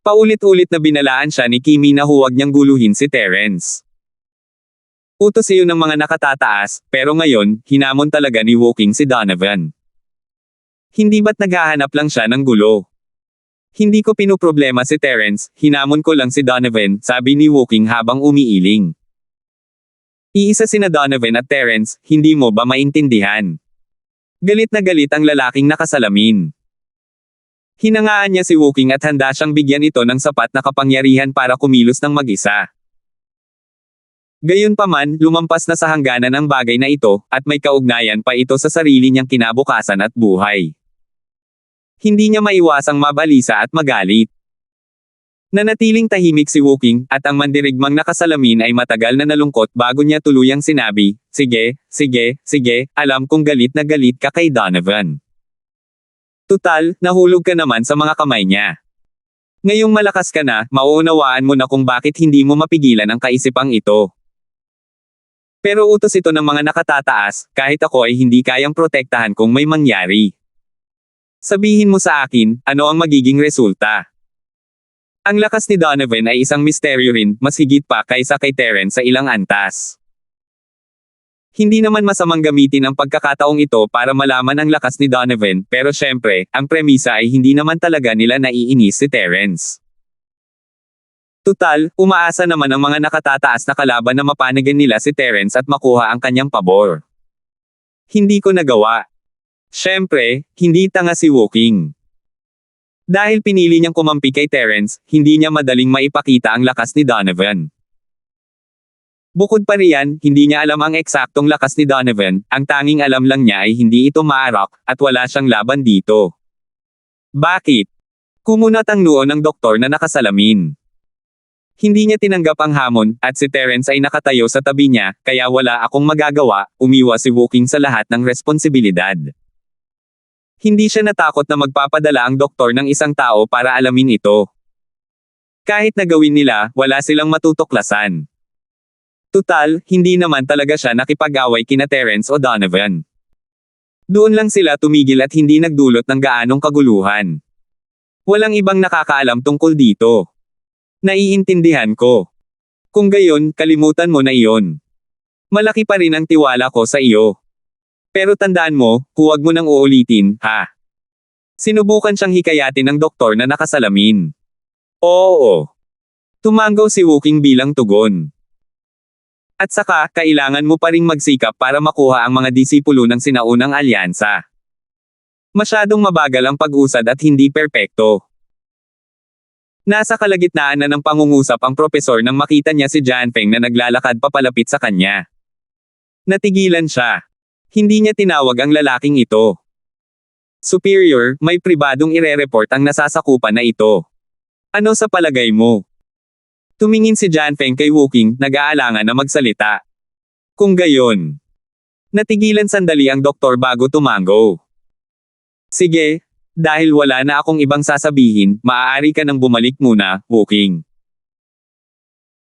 Speaker 1: Paulit-ulit na binalaan siya ni Kimi na huwag niyang guluhin si Terence. Utos iyon ng mga nakatataas, pero ngayon, hinamon talaga ni Woking si Donovan. Hindi ba't naghahanap lang siya ng gulo? Hindi ko pinuproblema si Terence, hinamon ko lang si Donovan, sabi ni Woking habang umiiling. Iisa sina Donovan at Terence, hindi mo ba maintindihan? Galit na galit ang lalaking nakasalamin. Hinangaan niya si Woking at handa siyang bigyan ito ng sapat na kapangyarihan para kumilos ng mag-isa. Gayunpaman, lumampas na sa hangganan ang bagay na ito, at may kaugnayan pa ito sa sarili niyang kinabukasan at buhay. Hindi niya maiwasang mabalisa at magalit. Nanatiling tahimik si Woking, at ang mandirigmang nakasalamin ay matagal na nalungkot bago niya tuluyang sinabi, sige, alam kong galit na galit ka kay Donovan. Tutal, nahulog ka naman sa mga kamay niya. Ngayong malakas ka na, mauunawaan mo na kung bakit hindi mo mapigilan ang kaisipang ito. Pero utos ito ng mga nakatataas, kahit ako ay hindi kayang protektahan kung may mangyari. Sabihin mo sa akin, ano ang magiging resulta? Ang lakas ni Donovan ay isang misteryo rin, mas higit pa kaysa kay Terence sa ilang antas. Hindi naman masamang gamitin ang pagkakataong ito para malaman ang lakas ni Donovan, pero syempre, ang premisa ay hindi naman talaga nila naiinis si Terence. Tutal, umaasa naman ang mga nakatataas na kalaban na mapanigan nila si Terence at makuha ang kanyang pabor. Hindi ko nagawa. Syempre, hindi tanga si Woking. Dahil pinili niyang kumampi kay Terence, hindi niya madaling maipakita ang lakas ni Donovan. Bukod pa riyan, hindi niya alam ang eksaktong lakas ni Donovan, ang tanging alam lang niya ay hindi ito maarak, at wala siyang laban dito. Bakit? Kumunat ang noo ng doktor na nakasalamin. Hindi niya tinanggap ang hamon, at si Terence ay nakatayo sa tabi niya, kaya wala akong magagawa, umiwas si Woking sa lahat ng responsibilidad. Hindi siya natakot na magpapadala ang doktor ng isang tao para alamin ito. Kahit na gawin nila, wala silang matutuklasan. Tutal, hindi naman talaga siya nakipag-away kina Terence o Donovan. Doon lang sila tumigil at hindi nagdulot ng gaanong kaguluhan. Walang ibang nakakaalam tungkol dito. Naiintindihan ko. Kung gayon, kalimutan mo na iyon. Malaki pa rin ang tiwala ko sa iyo. Pero tandaan mo, huwag mo nang uulitin, ha? Sinubukan siyang hikayatin ng doktor na nakasalamin. Oo. Tumanggaw si Woking bilang tugon. At saka, kailangan mo pa ring magsikap para makuha ang mga disipulo ng sinaunang alyansa. Masyadong mabagal ang pag-usad at hindi perpekto. Nasa kalagitnaan na ng pangungusap ang propesor nang makita niya si Janfeng na naglalakad papalapit sa kanya. Natigilan siya. Hindi niya tinawag ang lalaking ito. Superior, may pribadong ire-report ang nasasakupan na ito. Ano sa palagay mo? Tumingin si Janfeng kay Woking, nag-aalangan na magsalita. Kung gayon, Natigilan sandali ang doktor bago tumango. Sige, dahil wala na akong ibang sasabihin, maaari ka nang bumalik muna, Wuking.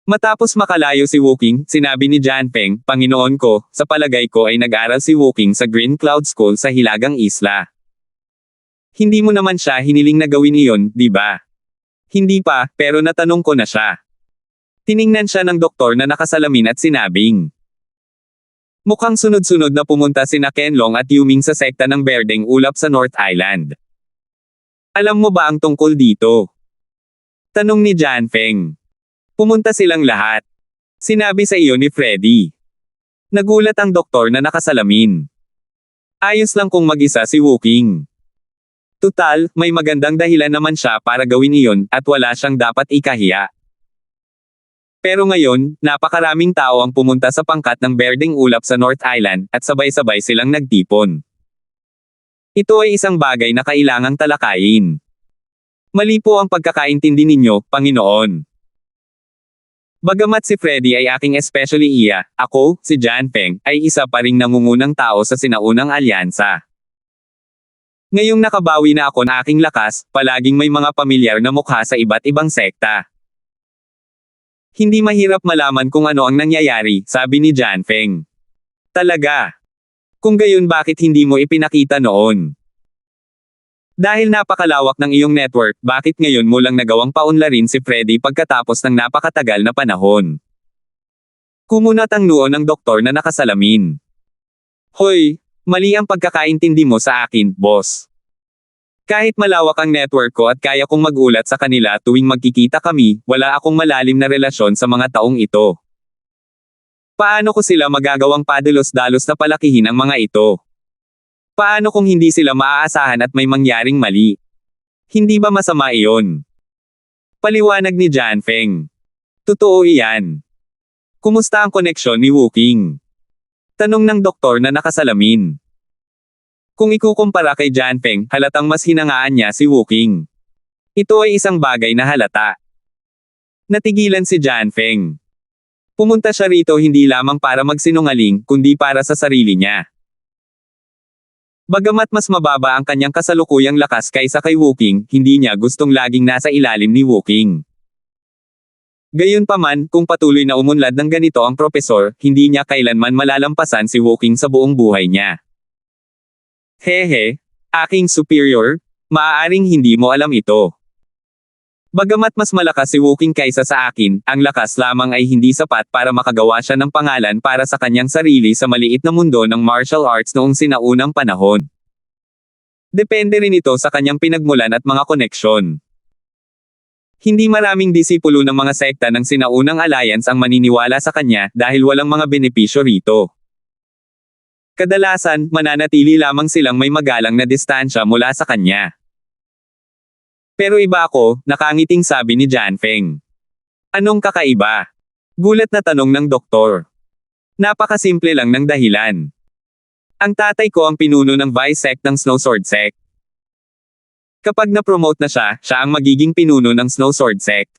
Speaker 1: Matapos makalayo si Wuking, sinabi ni Janpeng, Panginoon ko, sa palagay ko ay nag-aral si Wuking sa Green Cloud School sa Hilagang Isla. Hindi mo naman siya hiniling na gawin iyon, di ba? Hindi pa, pero natanong ko na siya. Tiningnan siya ng doktor na nakasalamin at sinabing, mukhang sunod-sunod na pumunta sina Kenlong at Yuming sa sekta ng Berdeng Ulap sa North Island. Alam mo ba ang tungkol dito? Tanong ni Janpeng. Pumunta silang lahat. Sinabi sa iyo ni Freddy. Nagulat ang doktor na nakasalamin. Ayos lang kung mag-isa si Wuking. Tutal, may magandang dahilan naman siya para gawin iyon, at wala siyang dapat ikahiya. Pero ngayon, napakaraming tao ang pumunta sa pangkat ng Berdeng Ulap sa North Island, at sabay-sabay silang nagtipon. Ito ay isang bagay na kailangang talakayin. Mali po ang pagkakaintindi ninyo, Panginoon. Bagamat si Freddy ay aking especially iya, ako, si Janpeng, ay isa pa ring nangungunang tao sa sinaunang alyansa. Ngayong nakabawi na ako ng aking lakas, palaging may mga pamilyar na mukha sa iba't ibang sekta. Hindi mahirap malaman kung ano ang nangyayari, sabi ni Janpeng. Talaga? Kung gayon bakit hindi mo ipinakita noon? Dahil napakalawak ng iyong network, bakit ngayon mo lang nagawang paunlarin si Freddy pagkatapos ng napakatagal na panahon? Kumunat ang noo ng doktor na nakasalamin. Hoy, mali ang pagkakaintindi mo sa akin, boss. Kahit malawak ang network ko at kaya kong magulat sa kanila tuwing magkikita kami, wala akong malalim na relasyon sa mga taong ito. Paano ko sila magagawang padalos-dalos na palakihin ang mga ito? Paano kung hindi sila maaasahan at may mangyaring mali? Hindi ba masama iyon? Paliwanag ni Janpeng. Totoo iyan. Kumusta ang koneksyon ni Wuking? Tanong ng doktor na nakasalamin. Kung ikukumpara kay Janpeng, halatang mas hinangaan niya si Wuking. Ito ay isang bagay na halata. Natigilan si Janpeng. Pumunta siya rito hindi lamang para magsinungaling, kundi para sa sarili niya. Bagamat mas mababa ang kanyang kasalukuyang lakas kaysa kay Wuking, hindi niya gustong laging nasa ilalim ni Wuking. Gayunpaman, kung patuloy na umunlad ng ganito ang propesor, hindi niya kailanman malalampasan si Wuking sa buong buhay niya. Hehe, aking superior, maaaring hindi mo alam ito. Bagamat mas malakas si Wuking kaysa sa akin, ang lakas lamang ay hindi sapat para makagawa siya ng pangalan para sa kanyang sarili sa maliit na mundo ng martial arts noong sinaunang panahon. Depende rin ito sa kanyang pinagmulan at mga koneksyon. Hindi maraming disipulo ng mga sekta ng sinaunang alliance ang maniniwala sa kanya dahil walang mga benepisyo rito. Kadalasan, mananatili lamang silang may magalang na distansya mula sa kanya. Pero iba ako, nakangiting sabi ni Janpeng. Anong kakaiba? Gulat na tanong ng doktor. Napakasimple lang ng dahilan. Ang tatay ko ang pinuno ng Vice Sect ng Snowsword Sect. Kapag na-promote na siya, siya ang magiging pinuno ng Snowsword Sect.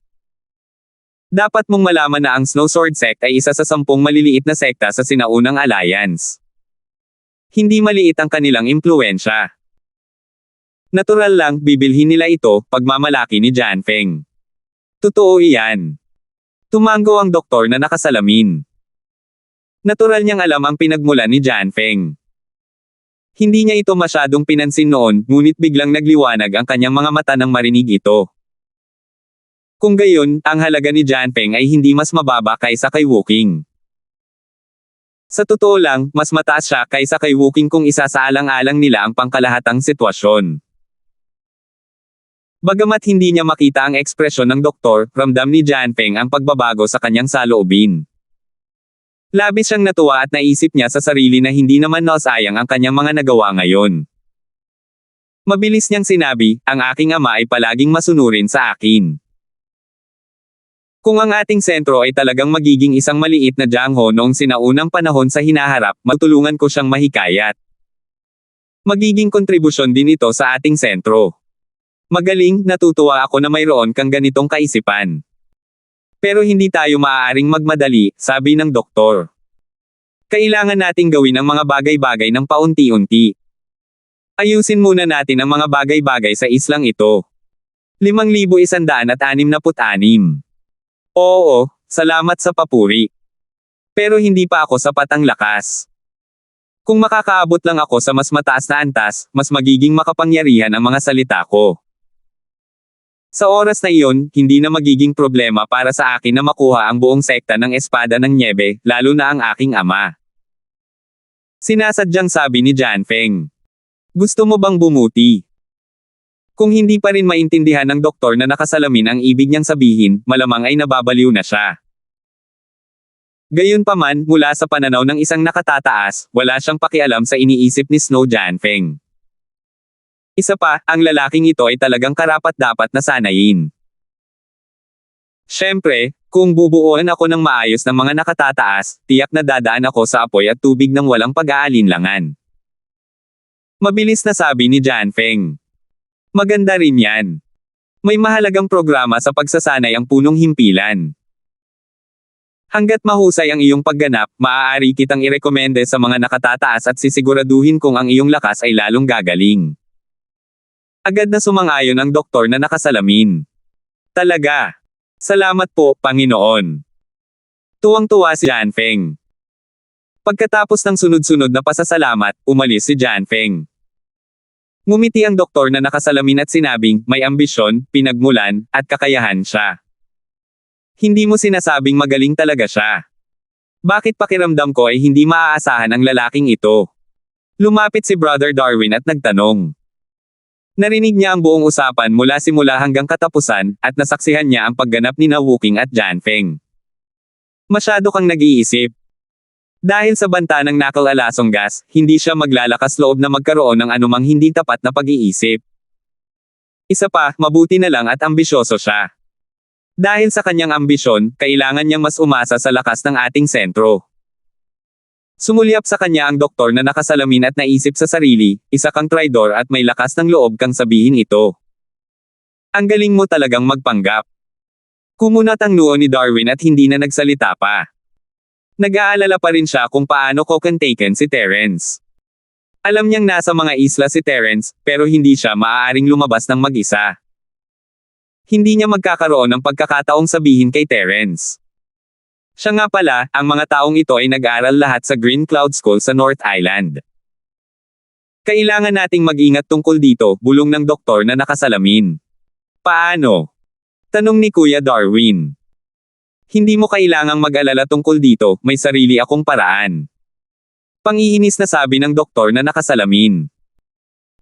Speaker 1: Dapat mong malaman na ang Snowsword Sect ay isa sa 10 maliliit na sekta sa sinaunang alliance. Hindi maliit ang kanilang impluwensya. Natural lang, bibilhin nila ito, pagmamalaki ni Janpeng. Totoo iyan. Tumango ang doktor na nakasalamin. Natural niyang alam ang pinagmulan ni Janpeng. Hindi niya ito masyadong pinansin noon, ngunit biglang nagliwanag ang kanyang mga mata nang marinig ito. Kung gayon, ang halaga ni Janpeng ay hindi mas mababa kaysa kay Wuking. Sa totoo lang, mas mataas siya kaysa kay Wuking kung isasaalang-alang nila ang pangkalahatang sitwasyon. Bagamat hindi niya makita ang ekspresyon ng doktor, ramdam ni Janpeng ang pagbabago sa kanyang saloobin. Labis siyang natuwa at naisip niya sa sarili na hindi naman nasayang ang kanyang mga nagawa ngayon. Mabilis niyang sinabi, ang aking ama ay palaging masunurin sa akin. Kung ang ating sentro ay talagang magiging isang maliit na jangho noong sinaunang panahon sa hinaharap, matulungan ko siyang mahikayat. Magiging kontribusyon din ito sa ating sentro. Magaling, natutuwa ako na mayroon kang ganitong kaisipan. Pero hindi tayo maaaring magmadali, sabi ng doktor. Kailangan nating gawin ang mga bagay-bagay ng paunti-unti. Ayusin muna natin ang mga bagay-bagay sa islang ito. 5,166. Oo, salamat sa papuri. Pero hindi pa ako sapat ang lakas. Kung makakaabot lang ako sa mas mataas na antas, mas magiging makapangyarihan ang mga salita ko. Sa oras na iyon, hindi na magiging problema para sa akin na makuha ang buong sekta ng Espada ng Nyebe, lalo na ang aking ama. Sinasadyang sabi ni Jianfeng. Gusto mo bang bumuti? Kung hindi pa rin maintindihan ng doktor na nakasalamin ang ibig niyang sabihin, malamang ay nababaliw na siya. Gayunpaman, mula sa pananaw ng isang nakatataas, wala siyang pakialam sa iniisip ni Snow Jianfeng. Isa pa, ang lalaking ito ay talagang karapat-dapat na sanayin. Siyempre, kung bubuuan ako ng maayos ng mga nakatataas, tiyak na dadaan ako sa apoy at tubig ng walang pag-aalinlangan. Mabilis na sabi ni Jianfeng. Maganda rin yan. May mahalagang programa sa pagsasanay ang punong himpilan. Hanggat mahusay ang iyong pagganap, maaari kitang irekomende sa mga nakatataas at sisiguraduhin kung ang iyong lakas ay lalong gagaling. Agad na sumang-ayon ang doktor na nakasalamin. Talaga. Salamat po, Panginoon. Tuwang-tuwa si Jianfeng. Pagkatapos ng sunod-sunod na pasasalamat, umalis si Jianfeng. Ngumiti ang doktor na nakasalamin at sinabing, may ambisyon, pinagmulan, at kakayahan siya. Hindi mo sinasabing magaling talaga siya. Bakit pakiramdam ko ay hindi maaasahan ang lalaking ito? Lumapit si Brother Darwin at nagtanong. Narinig niya ang buong usapan mula simula hanggang katapusan, at nasaksihan niya ang pagganap ni Wuking at Jianfeng. Masyado kang nag-iisip. Dahil sa banta ng Knuckle Alasongas, hindi siya maglalakas loob na magkaroon ng anumang hindi tapat na pag-iisip. Isa pa, mabuti na lang at ambisyoso siya. Dahil sa kanyang ambisyon, kailangan niyang mas umasa sa lakas ng ating sentro. Sumulyap sa kanya ang doktor na nakasalamin at naisip sa sarili, isa kang traidor at may lakas ng loob kang sabihin ito. Ang galing mo talagang magpanggap. Kumunat ang noo ni Darwin at hindi na nagsalita pa. Nag-aalala pa rin siya kung paano kokontaken si Terence. Alam niyang nasa mga isla si Terence, pero hindi siya maaaring lumabas ng mag-isa. Hindi niya magkakaroon ng pagkakataong sabihin kay Terence. Siya nga pala, ang mga taong ito ay nag-aral lahat sa Green Cloud School sa North Island. Kailangan nating mag-ingat tungkol dito, bulong ng doktor na nakasalamin. Paano? Tanong ni Kuya Darwin. Hindi mo kailangang mag-alala tungkol dito, may sarili akong paraan. Pangiinis na sabi ng doktor na nakasalamin.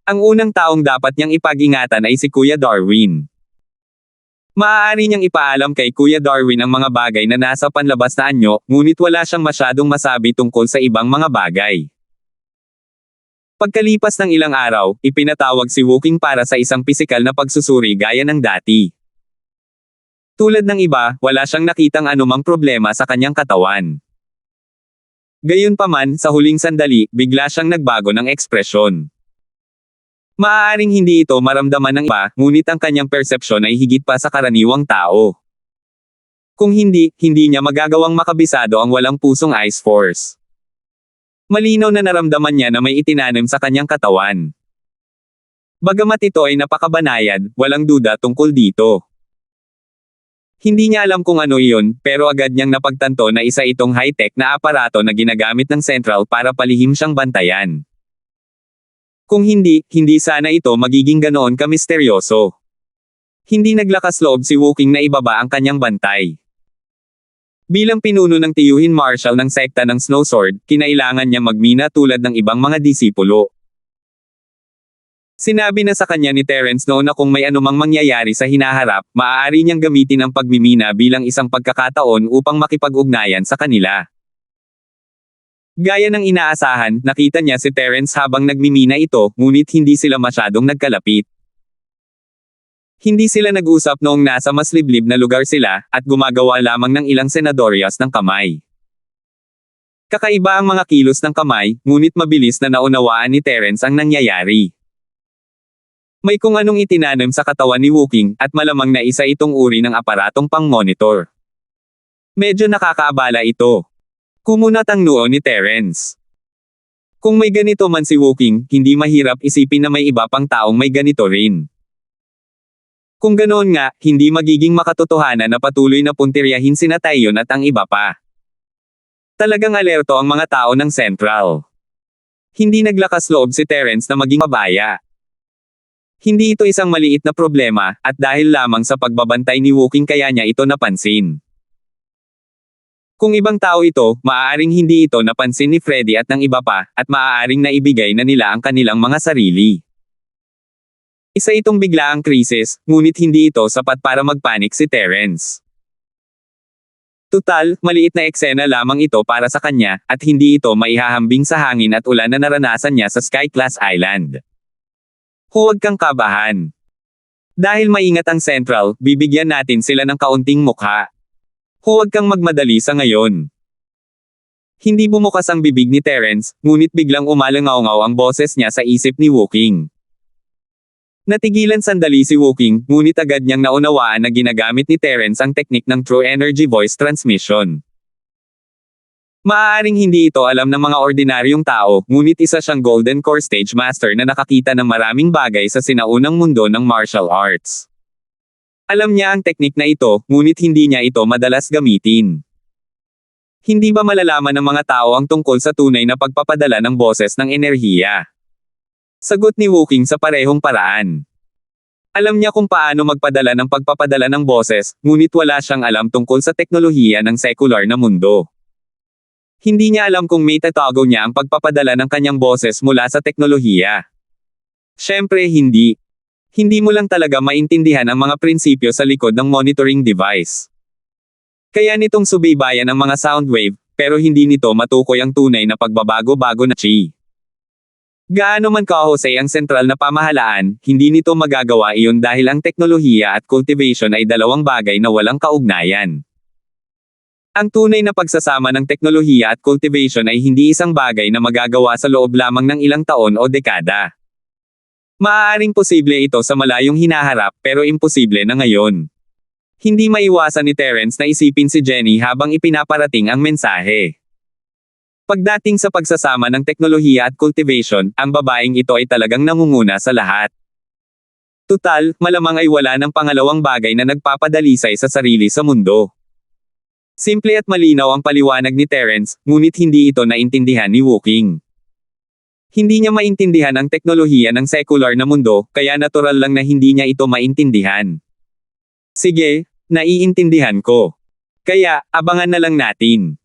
Speaker 1: Ang unang taong dapat niyang ipag-ingatan ay si Kuya Darwin. Maaari niyang ipaalam kay Kuya Darwin ang mga bagay na nasa panlabas na anyo, ngunit wala siyang masyadong masabi tungkol sa ibang mga bagay. Pagkalipas ng ilang araw, ipinatawag si Wuking para sa isang pisikal na pagsusuri gaya ng dati. Tulad ng iba, wala siyang nakitang anumang problema sa kanyang katawan. Gayunpaman, sa huling sandali, bigla siyang nagbago ng ekspresyon. Maaaring hindi ito maramdaman ng iba, ngunit ang kanyang persepsyon ay higit pa sa karaniwang tao. Kung hindi, hindi niya magagawang makabisado ang walang pusong Ice Force. Malinaw na naramdaman niya na may itinanim sa kanyang katawan. Bagamat ito ay napakabanayad, walang duda tungkol dito. Hindi niya alam kung ano iyon, pero agad niyang napagtanto na isa itong high-tech na aparato na ginagamit ng Central para palihim siyang bantayan. Kung hindi, hindi sana ito magiging ganoon kamisteryoso. Hindi naglakas loob si Wuking na ibaba ang kanyang bantay. Bilang pinuno ng tiyuhin marshal ng sekta ng Snow Sword, kinailangan niya magmina tulad ng ibang mga disipulo. Sinabi na sa kanya ni Terence noon na kung may anumang mangyayari sa hinaharap, maaari niyang gamitin ang pagmimina bilang isang pagkakataon upang makipag-ugnayan sa kanila. Gaya ng inaasahan, nakita niya si Terence habang nagmimina ito, ngunit hindi sila masyadong nagkalapit. Hindi sila nag-usap noong nasa mas liblib na lugar sila, at gumagawa lamang ng ilang senadoryas ng kamay. Kakaiba ang mga kilos ng kamay, ngunit mabilis na naunawaan ni Terence ang nangyayari. May kung anong itinanim sa katawan ni Wuking, at malamang na isa itong uri ng aparatong pang-monitor. Medyo nakakaabala ito. Kumunat ang noo ni Terence. Kung may ganito man si Woking, hindi mahirap isipin na may iba pang taong may ganito rin. Kung ganoon nga, hindi magiging makatotohanan na patuloy na puntiryahin sina Taeyeon at ang iba pa. Talagang alerto ang mga tao ng Central. Hindi naglakas loob si Terence na maging mabaya. Hindi ito isang maliit na problema, at dahil lamang sa pagbabantay ni Woking kaya niya ito napansin. Kung ibang tao ito, maaaring hindi ito napansin ni Freddy at ng iba pa, at maaaring naibigay na nila ang kanilang mga sarili. Isa itong biglaang krisis, ngunit hindi ito sapat para magpanik si Terence. Tutal, maliit na eksena lamang ito para sa kanya, at hindi ito maihahambing sa hangin at ulan na naranasan niya sa Sky Class Island. Huwag kang kabahan. Dahil maingat ang Central, bibigyan natin sila ng kaunting mukha. Huwag kang magmadali sa ngayon. Hindi bumukas ang bibig ni Terence, ngunit biglang umalangaw-ngaw ang boses niya sa isip ni Woking. Natigilan sandali si Woking, ngunit agad niyang naunawaan na ginagamit ni Terence ang teknik ng True Energy Voice Transmission. Maaaring hindi ito alam ng mga ordinaryong tao, ngunit isa siyang Golden Core Stage Master na nakakita ng maraming bagay sa sinaunang mundo ng martial arts. Alam niya ang teknik na ito, ngunit hindi niya ito madalas gamitin. Hindi ba malalaman ng mga tao ang tungkol sa tunay na pagpapadala ng boses ng enerhiya? Sagot ni Woking sa parehong paraan. Alam niya kung paano magpadala ng pagpapadala ng boses, ngunit wala siyang alam tungkol sa teknolohiya ng secular na mundo. Hindi niya alam kung may tatago niya ang pagpapadala ng kanyang boses mula sa teknolohiya. Siyempre hindi. Hindi mo lang talaga maintindihan ang mga prinsipyo sa likod ng monitoring device. Kaya nitong subaybayan ang mga sound wave, pero hindi nito matukoy ang tunay na pagbabago-bago na chi. Gaano man kahusay ang sentral na pamahalaan, hindi nito magagawa iyon dahil ang teknolohiya at cultivation ay dalawang bagay na walang kaugnayan. Ang tunay na pagsasama ng teknolohiya at cultivation ay hindi isang bagay na magagawa sa loob lamang ng ilang taon o dekada. Maaaring posible ito sa malayong hinaharap pero imposible na ngayon. Hindi maiwasan ni Terence na isipin si Jenny habang ipinaparating ang mensahe. Pagdating sa pagsasama ng teknolohiya at cultivation, ang babaeng ito ay talagang nangunguna sa lahat. Tutal, malamang ay wala ng pangalawang bagay na nagpapadalisay sa sarili sa mundo. Simple at malinaw ang paliwanag ni Terence, ngunit hindi ito naintindihan ni Woking. Hindi niya maintindihan ang teknolohiya ng secular na mundo, kaya natural lang na hindi niya ito maintindihan. Sige, naiintindihan ko. Kaya, abangan na lang natin.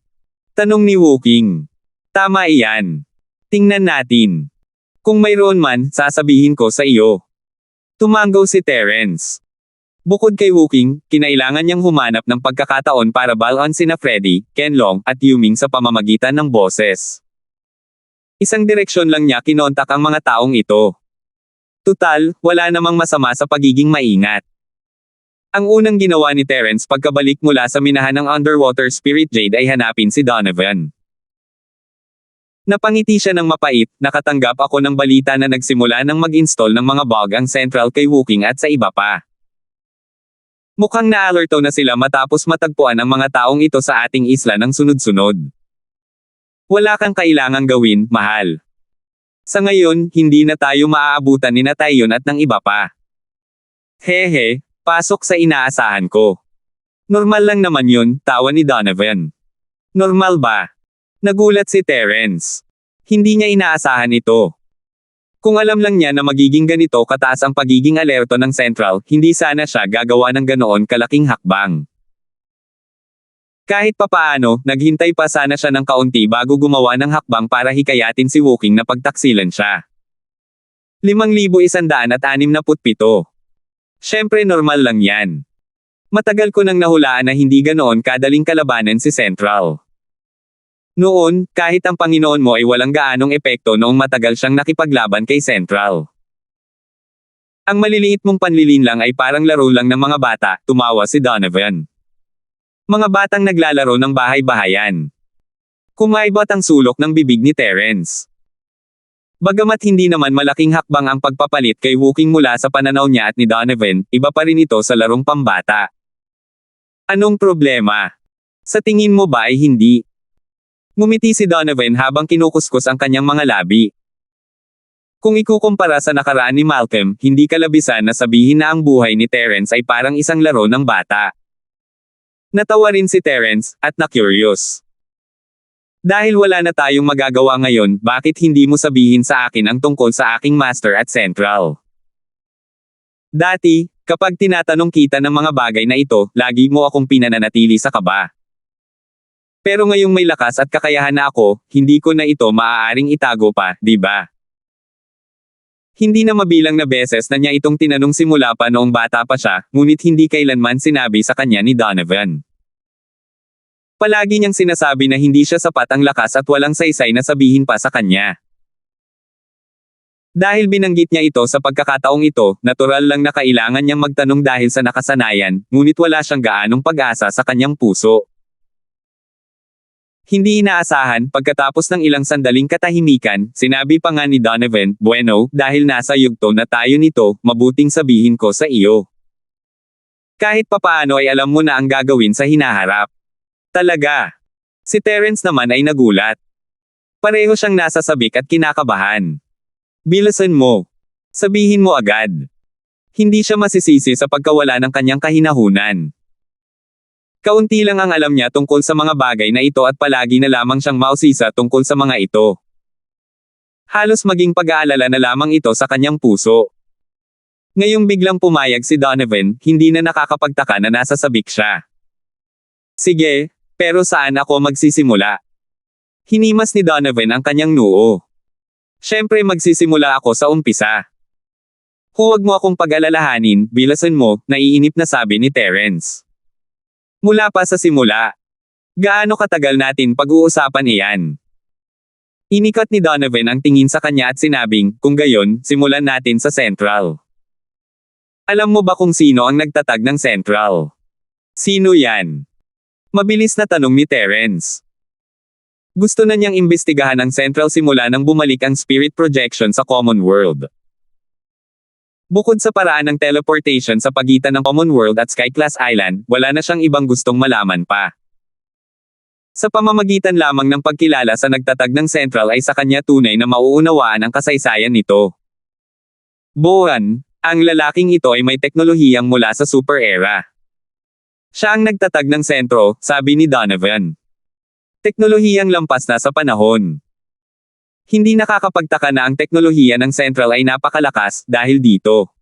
Speaker 1: Tanong ni Woking. Tama iyan. Tingnan natin. Kung mayroon man, sasabihin ko sa iyo. Tumanggaw si Terence. Bukod kay Woking, kinailangan niyang humanap ng pagkakataon para balon sina Freddy, Kenlong, at Yuming sa pamamagitan ng boses. Isang direksyon lang niya kinontak ang mga taong ito. Tutal, wala namang masama sa pagiging maingat. Ang unang ginawa ni Terence pagkabalik mula sa minahan ng Underwater Spirit Jade ay hanapin si Donovan. Napangiti siya ng mapait, nakatanggap ako ng balita na nagsimula ng mag-install ng mga bug ang Central kay Woking at sa iba pa. Mukhang na-alerto na sila matapos matagpuan ang mga taong ito sa ating isla ng sunod-sunod. Wala kang kailangang gawin, mahal. Sa ngayon, hindi na tayo maaabutan ni Taeyeon at ng iba pa. Hehe, pasok sa inaasahan ko. Normal lang naman yun, tawa ni Donovan. Normal ba? Nagulat si Terence. Hindi niya inaasahan ito. Kung alam lang niya na magiging ganito kataas ang pagiging alerto ng Central, hindi sana siya gagawa ng ganoon kalaking hakbang. Kahit papaano, naghintay pa sana siya ng kaunti bago gumawa ng hakbang para hikayatin si Woking na pagtaksilan siya. 5,167. Siyempre normal lang yan. Matagal ko nang nahulaan na hindi ganoon kadaling kalabanan si Central. Noon, kahit ang Panginoon mo ay walang gaanong epekto noong matagal siyang nakipaglaban kay Central. Ang maliliit mong panlilin lang ay parang laro lang ng mga bata, tumawa si Donovan. Mga batang naglalaro ng bahay-bahayan. Kumaibot ang sulok ng bibig ni Terence. Bagamat hindi naman malaking hakbang ang pagpapalit kay Woking mula sa pananaw niya at ni Donovan, iba pa rin ito sa larong pambata. Anong problema? Sa tingin mo ba ay hindi? Ngumiti si Donovan habang kinukuskus ang kanyang mga labi. Kung ikukumpara sa nakaraan ni Malcolm, hindi kalabisan na sabihin na ang buhay ni Terence ay parang isang laro ng bata. Natawa rin si Terence, at na-curious. Dahil wala na tayong magagawa ngayon, bakit hindi mo sabihin sa akin ang tungkol sa aking master at Central? Dati, kapag tinatanong kita ng mga bagay na ito, lagi mo akong pinananatili sa kaba. Pero ngayong may lakas at kakayahan na ako, hindi ko na ito maaaring itago pa, di ba? Hindi na mabilang na beses na niya itong tinanong simula pa noong bata pa siya, ngunit hindi kailanman sinabi sa kanya ni Donovan. Palagi niyang sinasabi na hindi siya sapat ang lakas at walang saysay na sabihin pa sa kanya. Dahil binanggit niya ito sa pagkakataong ito, natural lang na kailangan niyang magtanong dahil sa nakasanayan, ngunit wala siyang gaanong pag-asa sa kanyang puso. Hindi inaasahan, pagkatapos ng ilang sandaling katahimikan, sinabi pa nga ni Donovan, "Bueno, dahil nasa yugto na tayo nito, mabuting sabihin ko sa iyo. Kahit papaano ay alam mo na ang gagawin sa hinaharap." Talaga. Si Terence naman ay nagulat. Pareho siyang nasa sabik at kinakabahan. Bilisan mo. Sabihin mo agad. Hindi siya masisisi sa pagkawala ng kanyang kahinahunan. Kaunti lang ang alam niya tungkol sa mga bagay na ito at palagi na lamang siyang mausisa tungkol sa mga ito. Halos maging pag-aalala na lamang ito sa kanyang puso. Ngayong biglang pumayag si Donovan, hindi na nakakapagtaka na nasa sabik siya. Sige, pero saan ako magsisimula? Hinimas ni Donovan ang kanyang noo. Siyempre magsisimula ako sa umpisa. Huwag mo akong pag-alalahanin, bilisan mo, naiinip na sabi ni Terence. Mula pa sa simula. Gaano katagal natin pag-uusapan iyan? Inikat ni Donovan ang tingin sa kanya at sinabing, kung gayon, simulan natin sa Central. Alam mo ba kung sino ang nagtatag ng Central? Sino yan? Mabilis na tanong ni Terence. Gusto na niyang imbestigahan ang Central simula nang bumalik ang spirit projection sa Common World. Bukod sa paraan ng teleportation sa pagitan ng Common World at Skyclass Island, wala na siyang ibang gustong malaman pa. Sa pamamagitan lamang ng pagkilala sa nagtatag ng Central ay sa kanya tunay na mauunawaan ang kasaysayan nito. Boan, ang lalaking ito ay may teknolohiyang mula sa Super Era. Siya ang nagtatag ng sentro, sabi ni Donovan. Teknolohiyang lampas na sa panahon. Hindi nakakapagtaka na ang teknolohiya ng Central ay napakalakas dahil dito.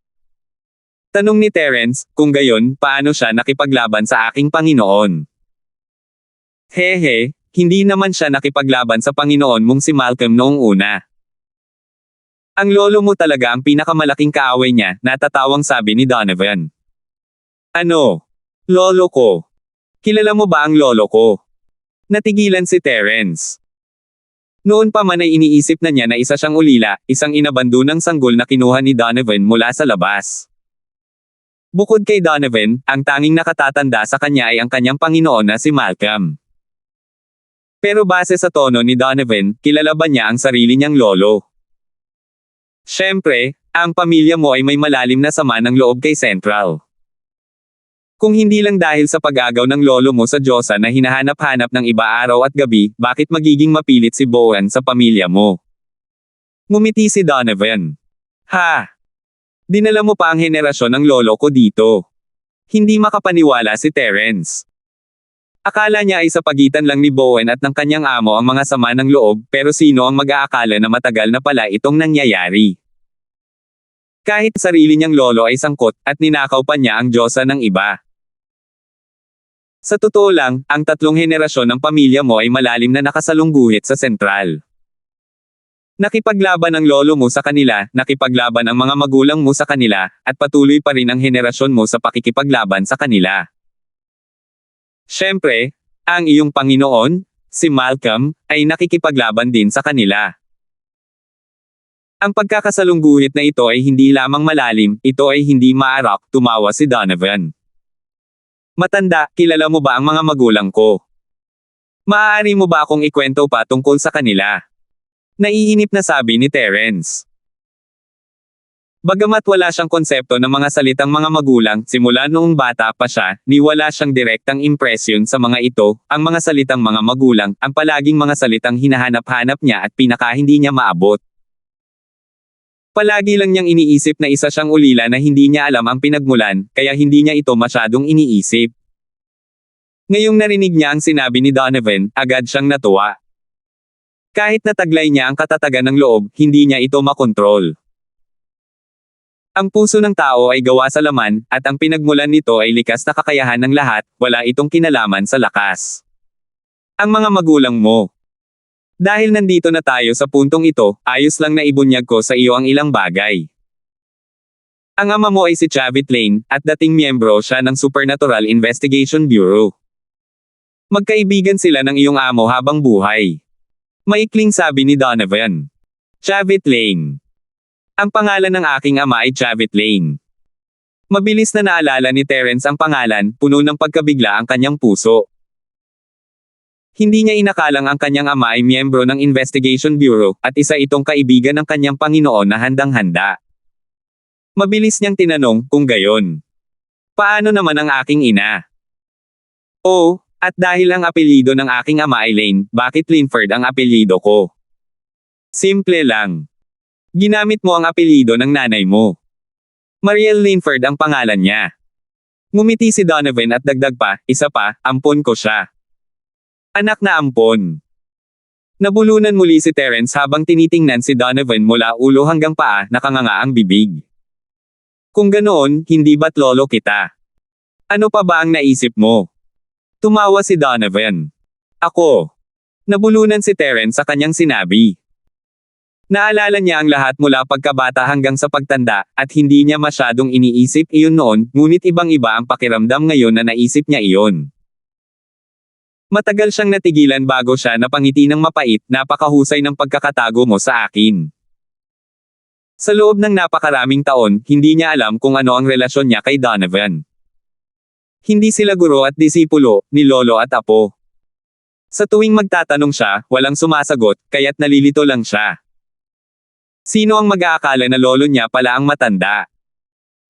Speaker 1: Tanong ni Terence, kung gayon, paano siya nakipaglaban sa aking Panginoon? Hehe, hindi naman siya nakipaglaban sa Panginoon mong si Malcolm noong una. Ang lolo mo talaga ang pinakamalaking kaaway niya, natatawang sabi ni Donovan. Ano? Lolo ko? Kilala mo ba ang lolo ko? Natigilan si Terence. Noon pa man ay iniisip na niya na isa siyang ulila, isang inabandunang sanggol na kinuha ni Donovan mula sa labas. Bukod kay Donovan, ang tanging nakatatanda sa kanya ay ang kanyang Panginoon na si Malcolm. Pero base sa tono ni Donovan, kilala ba niya ang sarili niyang lolo? Siyempre, ang pamilya mo ay may malalim na sama ng loob kay Central. Kung hindi lang dahil sa pag-agaw ng lolo mo sa Diyosa na hinahanap-hanap ng iba araw at gabi, bakit magiging mapilit si Boan sa pamilya mo? Ngumiti si Donovan. Ha? Dinala mo pa ang henerasyon ng lolo ko dito. Hindi makapaniwala si Terence. Akala niya ay sa pagitan lang ni Boan at ng kanyang amo ang mga sama ng loob, pero sino ang mag-aakala na matagal na pala itong nangyayari? Kahit sarili niyang lolo ay sangkot, at ninakaw pa niya ang Diyosa ng iba. Sa totoo lang, ang tatlong henerasyon ng pamilya mo ay malalim na nakasalungguhit sa sentral. Nakipaglaban ang lolo mo sa kanila, nakipaglaban ang mga magulang mo sa kanila, at patuloy pa rin ang henerasyon mo sa pakikipaglaban sa kanila. Siyempre, ang iyong Panginoon, si Malcolm, ay nakikipaglaban din sa kanila. Ang pagkakasalungguhit na ito ay hindi lamang malalim, ito ay hindi maarak, tumawa si Donovan. Matanda, kilala mo ba ang mga magulang ko? Maaari mo ba akong ikwento pa tungkol sa kanila? Naiinip na sabi ni Terence. Bagamat wala siyang konsepto ng mga salitang mga magulang, simula noong bata pa siya, ni wala siyang direktang impresyon sa mga ito, ang mga salitang mga magulang, ang palaging mga salitang hinahanap-hanap niya at pinaka hindi niya maabot. Palagi lang niyang iniisip na isa siyang ulila na hindi niya alam ang pinagmulan, kaya hindi niya ito masyadong iniisip. Ngayong narinig niya ang sinabi ni Donovan, agad siyang natuwa. Kahit nataglay niya ang katatagan ng loob, hindi niya ito makontrol. Ang puso ng tao ay gawa sa laman, at ang pinagmulan nito ay likas na kakayahan ng lahat, wala itong kinalaman sa lakas. Ang mga magulang mo. Dahil nandito na tayo sa puntong ito, ayos lang na ibunyag ko sa iyo ang ilang bagay. Ang ama mo ay si Chavit Lane, at dating miyembro siya ng Supernatural Investigation Bureau. Magkaibigan sila ng iyong amo habang buhay. Maikling sabi ni Donovan. Chavit Lane. Ang pangalan ng aking ama ay Chavit Lane. Mabilis na naalala ni Terence ang pangalan, puno ng pagkabigla ang kanyang puso. Hindi niya inakalang ang kanyang ama ay miyembro ng Investigation Bureau, at isa itong kaibigan ng kanyang Panginoon na handang-handa. Mabilis niyang tinanong, kung gayon. Paano naman ang aking ina? Oh, at dahil ang apelyido ng aking ama ay Lane, bakit Linford ang apelyido ko? Simple lang. Ginamit mo ang apelyido ng nanay mo. Mariel Linford ang pangalan niya. Ngumiti si Donovan at dagdag pa, isa pa, ampon ko siya. Anak na ampon. Nabulunan muli si Terence habang tinitingnan si Donovan mula ulo hanggang paa, nakanganga ang bibig. Kung ganoon, hindi ba't lolo kita? Ano pa ba ang naisip mo? Tumawa si Donovan. Ako. Nabulunan si Terence sa kanyang sinabi. Naalala niya ang lahat mula pagkabata hanggang sa pagtanda, at hindi niya masyadong iniisip iyon noon, ngunit ibang-iba ang pakiramdam ngayon na naisip niya iyon. Matagal siyang natigilan bago siya napangiti ng mapait, napakahusay ng pagkakatago mo sa akin. Sa loob ng napakaraming taon, hindi niya alam kung ano ang relasyon niya kay Donovan. Hindi sila guro at disipulo, ni lolo at apo. Sa tuwing magtatanong siya, walang sumasagot, kaya't nalilito lang siya. Sino ang mag-aakala na lolo niya pala ang matanda?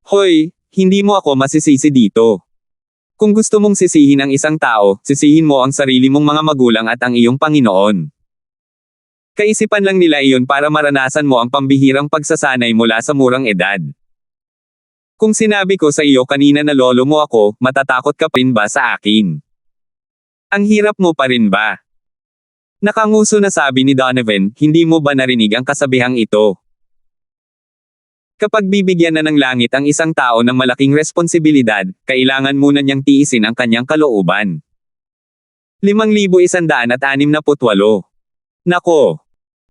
Speaker 1: Hoy, hindi mo ako masisisi dito. Kung gusto mong sisihin ang isang tao, sisihin mo ang sarili mong mga magulang at ang iyong Panginoon. Kaisipan lang nila iyon para maranasan mo ang pambihirang pagsasanay mula sa murang edad. Kung sinabi ko sa iyo kanina na lolo mo ako, matatakot ka pa rin ba sa akin? Ang hirap mo pa rin ba? Nakanguso na sabi ni Donovan, hindi mo ba narinig ang kasabihang ito? Kapag bibigyan na ng langit ang isang tao ng malaking responsibilidad, kailangan muna niyang tiisin ang kanyang kalooban. 5,168. Nako!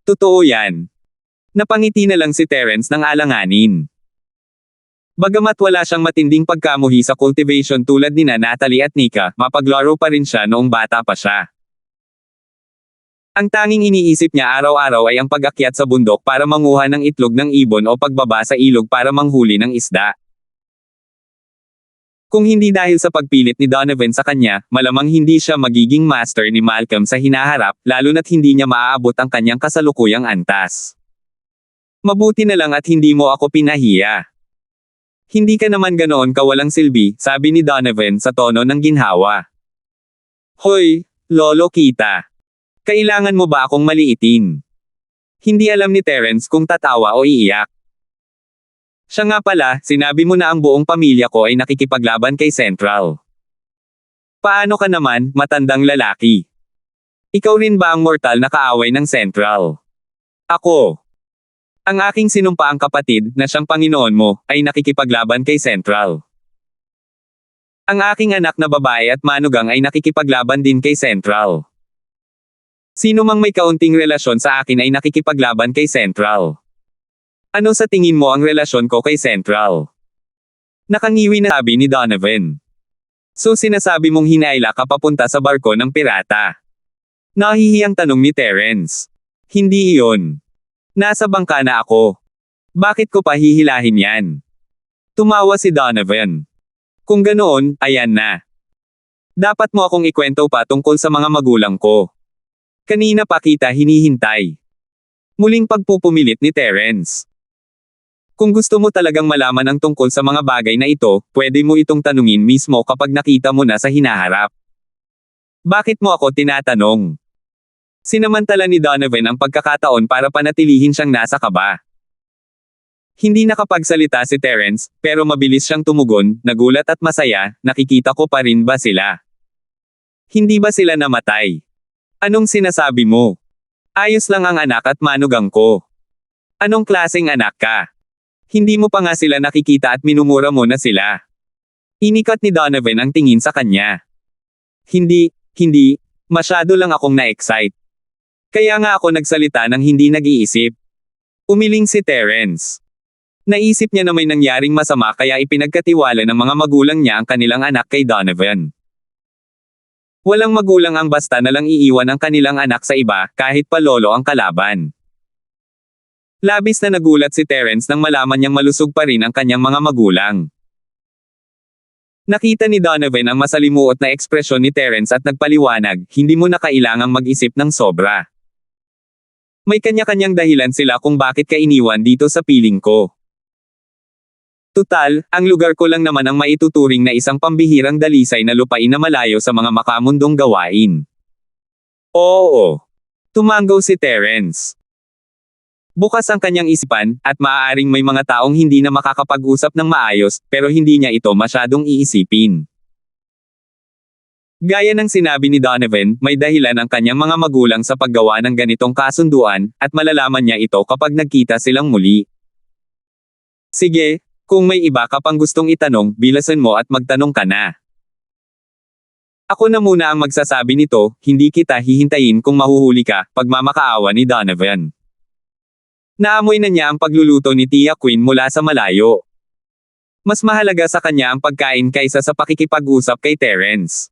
Speaker 1: Totoo yan. Napangiti na lang si Terence ng alanganin. Bagamat wala siyang matinding pagkamuhi sa cultivation tulad nina Natalie at Nika, mapaglaro pa rin siya noong bata pa siya. Ang tanging iniisip niya araw-araw ay ang pag-akyat sa bundok para manguha ng itlog ng ibon o pagbaba sa ilog para manghuli ng isda. Kung hindi dahil sa pagpilit ni Donovan sa kanya, malamang hindi siya magiging master ni Malcolm sa hinaharap, lalo na't hindi niya maaabot ang kanyang kasalukuyang antas. Mabuti na lang at hindi mo ako pinahiya. Hindi ka naman ganoon kawalang silbi, sabi ni Donovan sa tono ng ginhawa. Hoy, lolo kita. Kailangan mo ba akong maliitin? Hindi alam ni Terence kung tatawa o iiyak. Siya nga pala, sinabi mo na ang buong pamilya ko ay nakikipaglaban kay Central. Paano ka naman, matandang lalaki? Ikaw rin ba ang mortal na kaaway ng Central? Ako. Ang aking sinumpaang kapatid, na siyang Panginoon mo, ay nakikipaglaban kay Central. Ang aking anak na babae at manugang ay nakikipaglaban din kay Central. Sino mang may kaunting relasyon sa akin ay nakikipaglaban kay Central. Ano sa tingin mo ang relasyon ko kay Central? Nakangiwi na sabi ni Donovan. So sinasabi mong hinaila ka papunta sa barko ng pirata? Nahihiyang tanong ni Terence. Hindi iyon. Nasa bangka na ako. Bakit ko pa hihilahin yan? Tumawa si Donovan. Kung ganoon, ayan na. Dapat mo akong ikwento pa tungkol sa mga magulang ko. Kanina pa kita hinihintay. Muling pagpupumilit ni Terence. Kung gusto mo talagang malaman ang tungkol sa mga bagay na ito, pwede mo itong tanungin mismo kapag nakita mo na sa hinaharap. Bakit mo ako tinatanong? Sinamantala ni Donovan ang pagkakataon para panatilihin siyang nasa kaba. Hindi nakapagsalita si Terence, pero mabilis siyang tumugon, nagulat at masaya, nakikita ko pa rin ba sila? Hindi ba sila namatay? Anong sinasabi mo? Ayos lang ang anak at manugang ko. Anong klaseng anak ka? Hindi mo pa nga sila nakikita at minumura mo na sila. Inikat ni Donovan ang tingin sa kanya. Hindi, masyado lang akong na-excite. Kaya nga ako nagsalita ng hindi nag-iisip. Umiling si Terence. Naisip niya na may nangyaring masama kaya ipinagkatiwala ng mga magulang niya ang kanilang anak kay Donovan. Walang magulang ang basta na lang iiwan ang kanilang anak sa iba, kahit pa lolo ang kalaban. Labis na nagulat si Terence nang malaman niyang malusog pa rin ang kanyang mga magulang. Nakita ni Donovan ang masalimuot na ekspresyon ni Terence at nagpaliwanag, hindi mo na kailangang mag-isip ng sobra. May kanya-kanyang dahilan sila kung bakit ka iniwan dito sa piling ko. Tutal, ang lugar ko lang naman ang maituturing na isang pambihirang dalisay na lupain na malayo sa mga makamundong gawain. Oo. Tumango si Terence. Bukas ang kanyang isipan, at maaaring may mga taong hindi na makakapag-usap ng maayos, pero hindi niya ito masyadong iisipin. Gaya ng sinabi ni Donovan, may dahilan ang kanyang mga magulang sa paggawa ng ganitong kasunduan, at malalaman niya ito kapag nagkita silang muli. Sige, kung may iba ka pang gustong itanong, bilasan mo at magtanong ka na. Ako na muna ang magsasabi nito, hindi kita hihintayin kung mahuhuli ka, pagmamakaawa ni Donovan. Naamoy na niya ang pagluluto ni Tia Queen mula sa malayo. Mas mahalaga sa kanya ang pagkain kaysa sa pakikipag-usap kay Terence.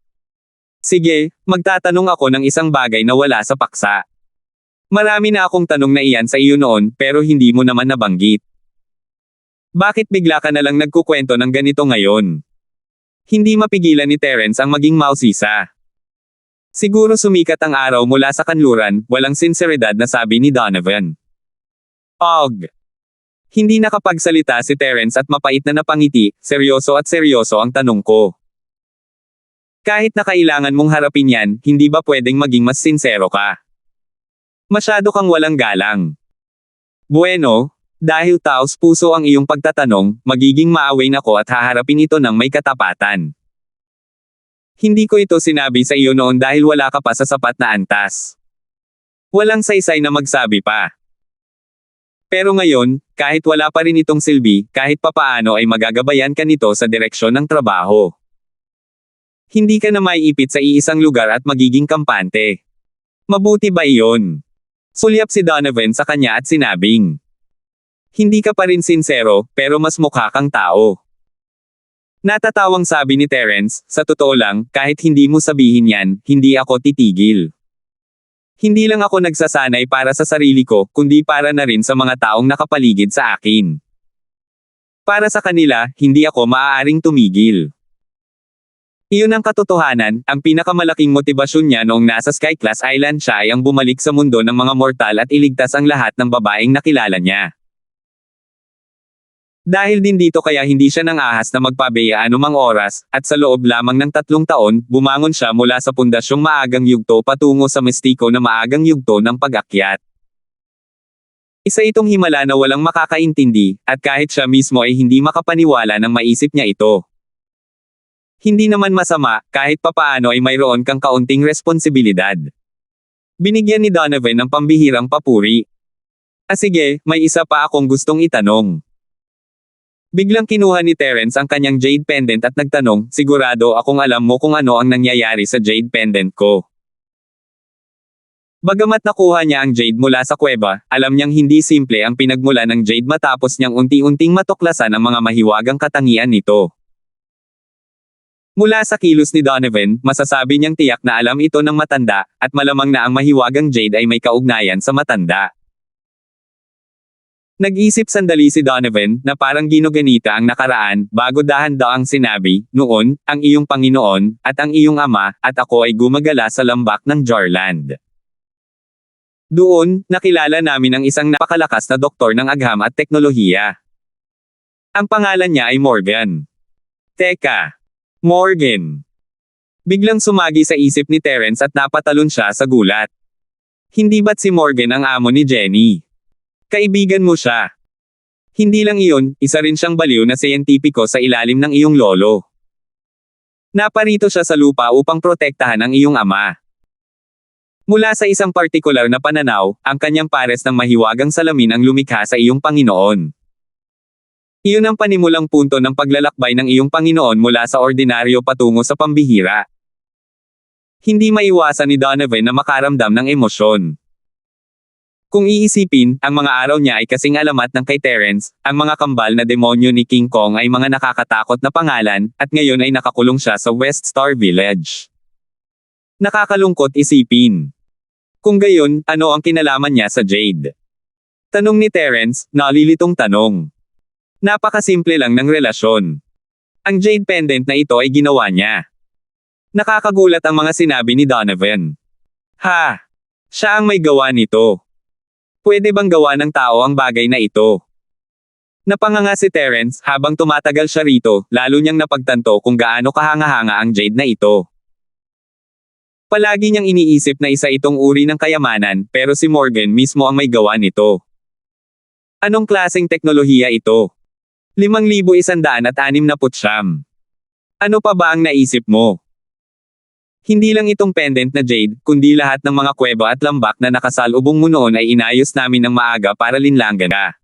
Speaker 1: Sige, magtatanong ako ng isang bagay na wala sa paksa. Marami na akong tanong na iyan sa iyo noon, pero hindi mo naman nabanggit. Bakit bigla ka na lang nagkukwento ng ganito ngayon? Hindi mapigilan ni Terence ang maging mausisa. Siguro sumikat ang araw mula sa kanluran, walang sinseridad na sabi ni Donovan. Og. Hindi nakapagsalita si Terence at mapait na napangiti, seryoso ang tanong ko. Kahit na kailangan mong harapin yan, hindi ba pwedeng maging mas sinsero ka? Masyado kang walang galang. Bueno, dahil taos puso ang iyong pagtatanong, magiging maawain ako at haharapin ito ng may katapatan. Hindi ko ito sinabi sa iyo noon dahil wala ka pa sa sapat na antas. Walang saysay na magsabi pa. Pero ngayon, kahit wala pa rin itong silbi, kahit papaano ay magagabayan ka nito sa direksyon ng trabaho. Hindi ka na maiipit sa iisang lugar at magiging kampante. Mabuti ba iyon? Sulyap si Donovan sa kanya at sinabing. Hindi ka pa rin sinsero, pero mas mukha kang tao. Natatawang sabi ni Terence, sa totoo lang, kahit hindi mo sabihin yan, hindi ako titigil. Hindi lang ako nagsasanay para sa sarili ko, kundi para na rin sa mga taong nakapaligid sa akin. Para sa kanila, hindi ako maaaring tumigil. Iyon ang katotohanan, ang pinakamalaking motibasyon niya noong nasa Skyclass Island siya ay ang bumalik sa mundo ng mga mortal at iligtas ang lahat ng babaeng nakilala niya. Dahil din dito kaya hindi siya nang ahas na magpabeya anumang oras, at sa loob lamang ng 3 taon, bumangon siya mula sa pundasyong maagang yugto patungo sa mistiko na maagang yugto ng pag-akyat. Isa itong himala na walang makakaintindi, at kahit siya mismo ay hindi makapaniwala nang maisip niya ito. Hindi naman masama, kahit papaano ay mayroon kang kaunting responsibilidad. Binigyan ni Donovan ng pambihirang papuri. Sige, may isa pa akong gustong itanong. Biglang kinuha ni Terence ang kanyang jade pendant at nagtanong, sigurado akong alam mo kung ano ang nangyayari sa jade pendant ko. Bagamat nakuha niya ang jade mula sa kuweba, alam niyang hindi simple ang pinagmula ng jade matapos niyang unti-unting matuklasan ang mga mahiwagang katangian nito. Mula sa kilos ni Donovan, masasabi niyang tiyak na alam ito ng matanda, at malamang na ang mahiwagang jade ay may kaugnayan sa matanda. Nag-isip sandali si Donovan, na parang ginoganita ang nakaraan, bago dahan-daang sinabi, noon, ang iyong Panginoon, at ang iyong Ama, at ako ay gumagala sa lambak ng Jarland. Doon, nakilala namin ang isang napakalakas na doktor ng agham at teknolohiya. Ang pangalan niya ay Morgan. Teka. Morgan. Biglang sumagi sa isip ni Terence at napatalon siya sa gulat. Hindi ba't si Morgan ang amo ni Jenny? Kaibigan mo siya. Hindi lang iyon, isa rin siyang baliw na siyentipiko sa ilalim ng iyong lolo. Naparito siya sa lupa upang protektahan ang iyong ama. Mula sa isang partikular na pananaw, ang kanyang pares ng mahiwagang salamin ang lumikha sa iyong Panginoon. Iyon ang panimulang punto ng paglalakbay ng iyong Panginoon mula sa ordinaryo patungo sa pambihira. Hindi maiwasan ni Donovan na makaramdam ng emosyon. Kung iisipin, ang mga araw niya ay kasing alamat ng kay Terence, ang mga kambal na demonyo ni King Kong ay mga nakakatakot na pangalan, at ngayon ay nakakulong siya sa West Star Village. Nakakalungkot isipin. Kung gayon, ano ang kinalaman niya sa Jade? Tanong ni Terence, nalilitong tanong. Napakasimple lang ng relasyon. Ang jade pendant na ito ay ginawa niya. Nakakagulat ang mga sinabi ni Donovan. Ha! Siya ang may gawa nito. Pwede bang gawa ng tao ang bagay na ito? Napanganga si Terence habang tumatagal siya rito, lalo niyang napagtanto kung gaano kahanga-hanga ang jade na ito. Palagi niyang iniisip na isa itong uri ng kayamanan, pero si Morgan mismo ang may gawa nito. Anong klaseng teknolohiya ito? 5,169. Ano pa ba ang naisip mo? Hindi lang itong pendant na jade, kundi lahat ng mga kuweba at lambak na nakasalubong mo noon ay inayos namin ng maaga para linlangan ka.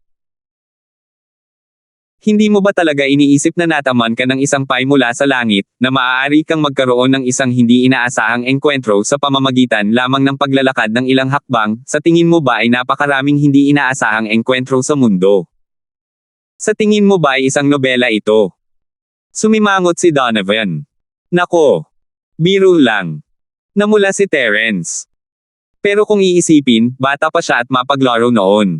Speaker 1: Hindi mo ba talaga iniisip na nataman ka ng isang pay mula sa langit, na maaari kang magkaroon ng isang hindi inaasahang engkwentro sa pamamagitan lamang ng paglalakad ng ilang hakbang? Sa tingin mo ba ay napakaraming hindi inaasahang engkwentro sa mundo? Sa tingin mo ba ay isang nobela ito? Sumimangot si Donovan. Nako. Biro lang. Namula si Terence. Pero kung iisipin, bata pa siya at mapaglaro noon.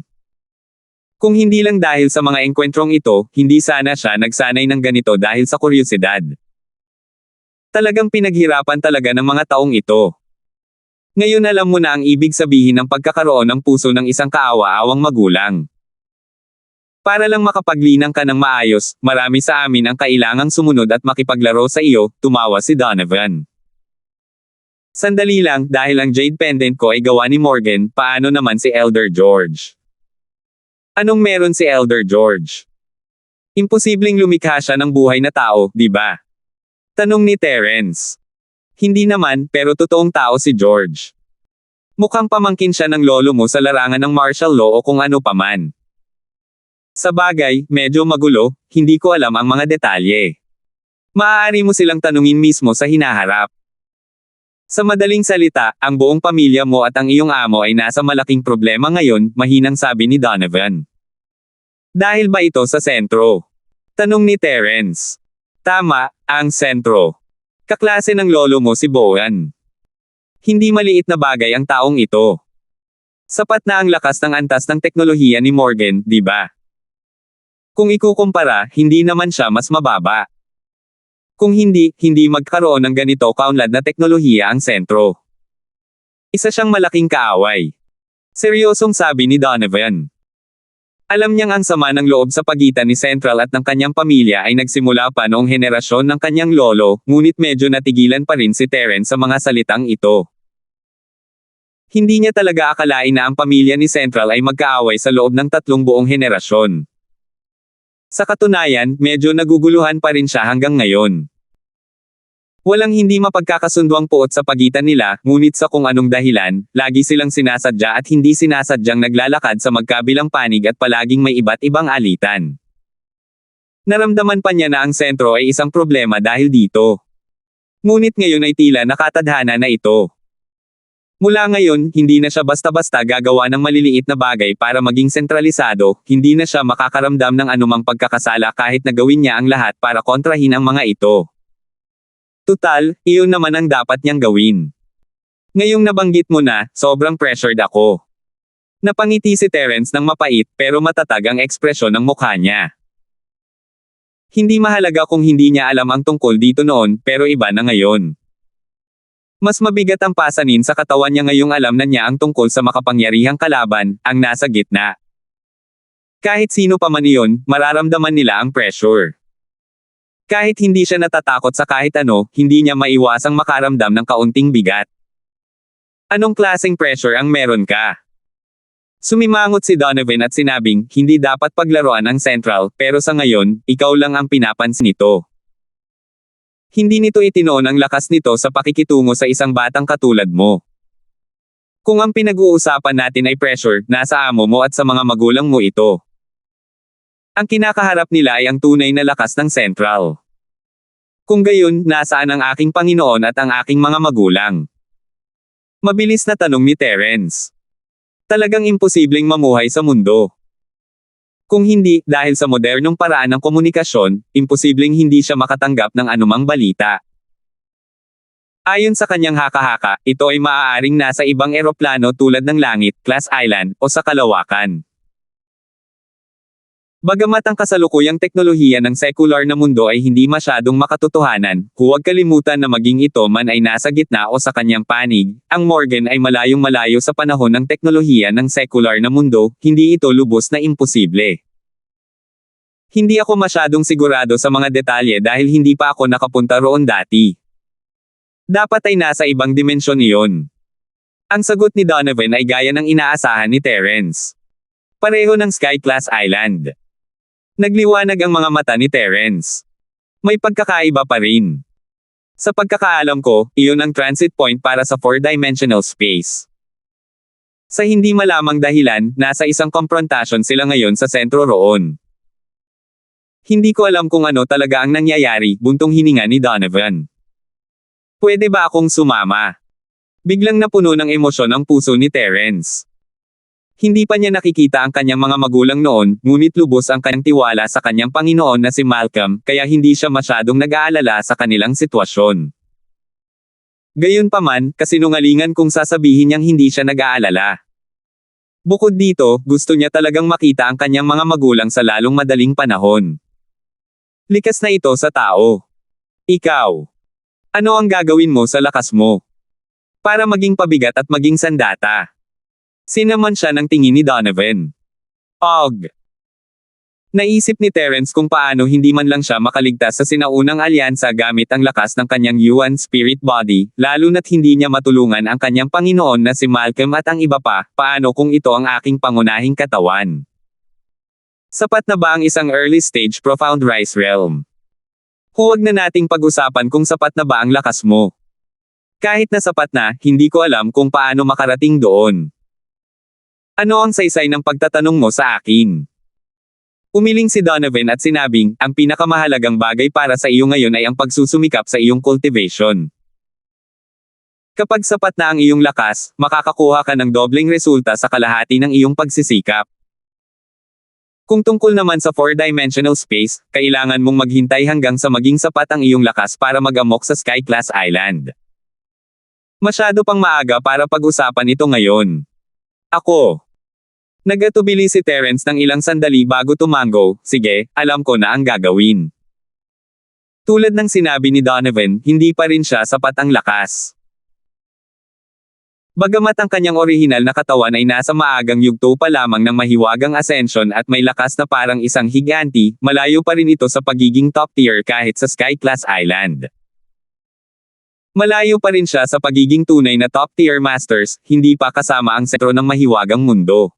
Speaker 1: Kung hindi lang dahil sa mga engkwentrong ito, hindi sana siya nagsanay ng ganito dahil sa kuryosidad. Talagang pinaghirapan talaga ng mga taong ito. Ngayon alam mo na ang ibig sabihin ng pagkakaroon ng puso ng isang kaawa-awang magulang. Para lang makapaglinang ka ng maayos, marami sa amin ang kailangang sumunod at makipaglaro sa iyo, tumawa si Donovan. Sandali lang, dahil ang jade pendant ko ay gawa ni Morgan, paano naman si Elder George? Anong meron si Elder George? Imposibleng lumikha siya ng buhay na tao, di ba? Tanong ni Terence. Hindi naman, pero totoong tao si George. Mukhang pamangkin siya ng lolo mo sa larangan ng martial law o kung ano paman. Sa bagay, medyo magulo, hindi ko alam ang mga detalye. Maaari mo silang tanungin mismo sa hinaharap. Sa madaling salita, ang buong pamilya mo at ang iyong amo ay nasa malaking problema ngayon, mahinang sabi ni Donovan. Dahil ba ito sa sentro? Tanong ni Terence. Tama, ang sentro. Kaklase ng lolo mo si Bowen. Hindi maliit na bagay ang taong ito. Sapat na ang lakas ng antas ng teknolohiya ni Morgan, di ba? Kung ikukumpara, hindi naman siya mas mababa. Kung hindi magkaroon ng ganito kaunlad na teknolohiya ang sentro. Isa siyang malaking kaaway. Seryosong sabi ni Donovan. Alam niyang ang sama ng loob sa pagitan ni Central at ng kanyang pamilya ay nagsimula pa noong henerasyon ng kanyang lolo, ngunit medyo natigilan pa rin si Terence sa mga salitang ito. Hindi niya talaga akalain na ang pamilya ni Central ay magkaaway sa loob ng 3 buong henerasyon. Sa katunayan, medyo naguguluhan pa rin siya hanggang ngayon. Walang hindi mapagkakasunduang puot sa pagitan nila, ngunit sa kung anong dahilan, lagi silang sinasadya at hindi sinasadyang naglalakad sa magkabilang panig at palaging may iba't ibang alitan. Naramdaman pa niya na ang sentro ay isang problema dahil dito. Ngunit ngayon ay tila nakatadhana na ito. Mula ngayon, hindi na siya basta-basta gagawa ng maliliit na bagay para maging sentralisado, hindi na siya makakaramdam ng anumang pagkakasala kahit na gawin niya ang lahat para kontrahin ang mga ito. Tutal, iyon naman ang dapat niyang gawin. Ngayong nabanggit mo na, sobrang pressured ako. Napangiti si Terence ng mapait pero matatag ang ekspresyon ng mukha niya. Hindi mahalaga kung hindi niya alam ang tungkol dito noon, pero iba na ngayon. Mas mabigat ang pasanin sa katawan niya ngayong alam na niya ang tungkol sa makapangyarihang kalaban, ang nasa gitna. Kahit sino pa man iyon, mararamdaman nila ang pressure. Kahit hindi siya natatakot sa kahit ano, hindi niya maiwasang makaramdam ng kaunting bigat. Anong klaseng pressure ang meron ka? Sumimangot si Donovan at sinabing, hindi dapat paglaruan ang Central, pero sa ngayon, ikaw lang ang pinapansin nito. Hindi nito itinoon ang lakas nito sa pakikitungo sa isang batang katulad mo. Kung ang pinag-uusapan natin ay pressure, nasa amo mo at sa mga magulang mo ito. Ang kinakaharap nila ay ang tunay na lakas ng Central. Kung gayon, nasaan ang aking Panginoon at ang aking mga magulang? Mabilis na tanong ni Terence. Talagang imposibleng mamuhay sa mundo. Kung hindi, dahil sa modernong paraan ng komunikasyon, imposibleng hindi siya makatanggap ng anumang balita. Ayon sa kanyang haka-haka, ito ay maaaring nasa ibang eroplano tulad ng langit, Glass Island, o sa kalawakan. Bagamat ang kasalukuyang teknolohiya ng sekular na mundo ay hindi masyadong makatotohanan, huwag kalimutan na maging ito man ay nasa gitna o sa kanyang panig, ang Morgan ay malayong-malayo sa panahon ng teknolohiya ng sekular na mundo, hindi ito lubos na imposible. Hindi ako masyadong sigurado sa mga detalye dahil hindi pa ako nakapunta roon dati. Dapat ay nasa ibang dimensyon iyon. Ang sagot ni Donovan ay gaya ng inaasahan ni Terence. Pareho ng Sky Class Island. Nagliwanag ang mga mata ni Terence. May pagkakaiba pa rin. Sa pagkakaalam ko, iyon ang transit point para sa 4-dimensional space. Sa hindi malamang dahilan, nasa isang confrontation sila ngayon sa sentro roon. Hindi ko alam kung ano talaga ang nangyayari, buntong hininga ni Donovan. Pwede ba akong sumama? Biglang napuno ng emosyon ang puso ni Terence. Hindi pa niya nakikita ang kanyang mga magulang noon, ngunit lubos ang kanyang tiwala sa kanyang Panginoon na si Malcolm, kaya hindi siya masyadong nag-aalala sa kanilang sitwasyon. Gayunpaman, kasinungalingan kung sasabihin niyang hindi siya nag-aalala. Bukod dito, gusto niya talagang makita ang kanyang mga magulang sa lalong madaling panahon. Likas na ito sa tao. Ikaw. Ano ang gagawin mo sa lakas mo? Para maging pabigat at maging sandata. Sinaman siya ng tingin ni Donovan. Og. Naisip ni Terence kung paano hindi man lang siya makaligtas sa sinaunang alyansa gamit ang lakas ng kanyang Yuan spirit body, lalo na't hindi niya matulungan ang kanyang Panginoon na si Malcolm at ang iba pa, paano kung ito ang aking pangunahing katawan? Sapat na ba ang isang early stage profound rise realm? Huwag na nating pag-usapan kung sapat na ba ang lakas mo. Kahit na sapat na, hindi ko alam kung paano makarating doon. Ano ang saysay ng pagtatanong mo sa akin? Umiling si Donovan at sinabing, ang pinakamahalagang bagay para sa iyo ngayon ay ang pagsusumikap sa iyong cultivation. Kapag sapat na ang iyong lakas, makakakuha ka ng dobleng resulta sa kalahati ng iyong pagsisikap. Kung tungkol naman sa 4-dimensional space, kailangan mong maghintay hanggang sa maging sapat ang iyong lakas para mag-amok sa Sky Class Island. Masyado pang maaga para pag-usapan ito ngayon. Ako. Nagatubili si Terence ng ilang sandali bago tumango, sige, alam ko na ang gagawin. Tulad ng sinabi ni Donovan, hindi pa rin siya sapat ang lakas. Bagamat ang kanyang orihinal na katawan ay nasa maagang yugto pa lamang ng mahiwagang ascension at may lakas na parang isang higanti, malayo pa rin ito sa pagiging top tier kahit sa Sky Class Island. Malayo pa rin siya sa pagiging tunay na top tier masters, hindi pa kasama ang sentro ng mahiwagang mundo.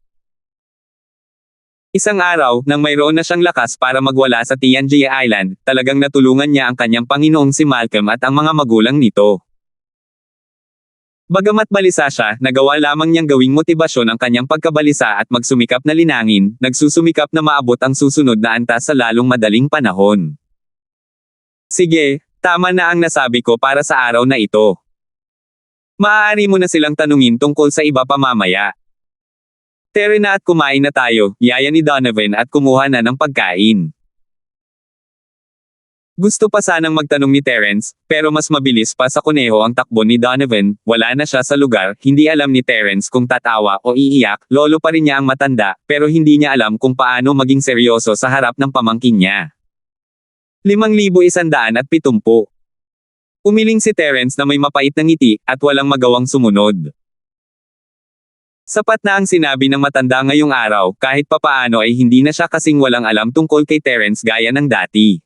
Speaker 1: Isang araw, nang mayroon na siyang lakas para magwala sa Tianjia Island, talagang natulungan niya ang kanyang Panginoong si Malcolm at ang mga magulang nito. Bagamat balisa siya, nagawa lamang niyang gawing motibasyon ang kanyang pagkabalisa at magsumikap na linangin, nagsusumikap na maabot ang susunod na antas sa lalong madaling panahon. Sige, tama na ang nasabi ko para sa araw na ito. Maaari mo na silang tanungin tungkol sa iba pa mamaya. Tara na at kumain na tayo, yaya ni Donovan at kumuha na ng pagkain. Gusto pa sanang magtanong ni Terence, pero mas mabilis pa sa kuneho ang takbo ni Donovan, wala na siya sa lugar, hindi alam ni Terence kung tatawa o iiyak, lolo pa rin niya ang matanda, pero hindi niya alam kung paano maging seryoso sa harap ng pamangkin niya. 5,170. Umiling si Terence na may mapait na ngiti, at walang magawang sumunod. Sapat na ang sinabi ng matanda ngayong araw, kahit papaano ay hindi na siya kasing walang alam tungkol kay Terence gaya ng dati.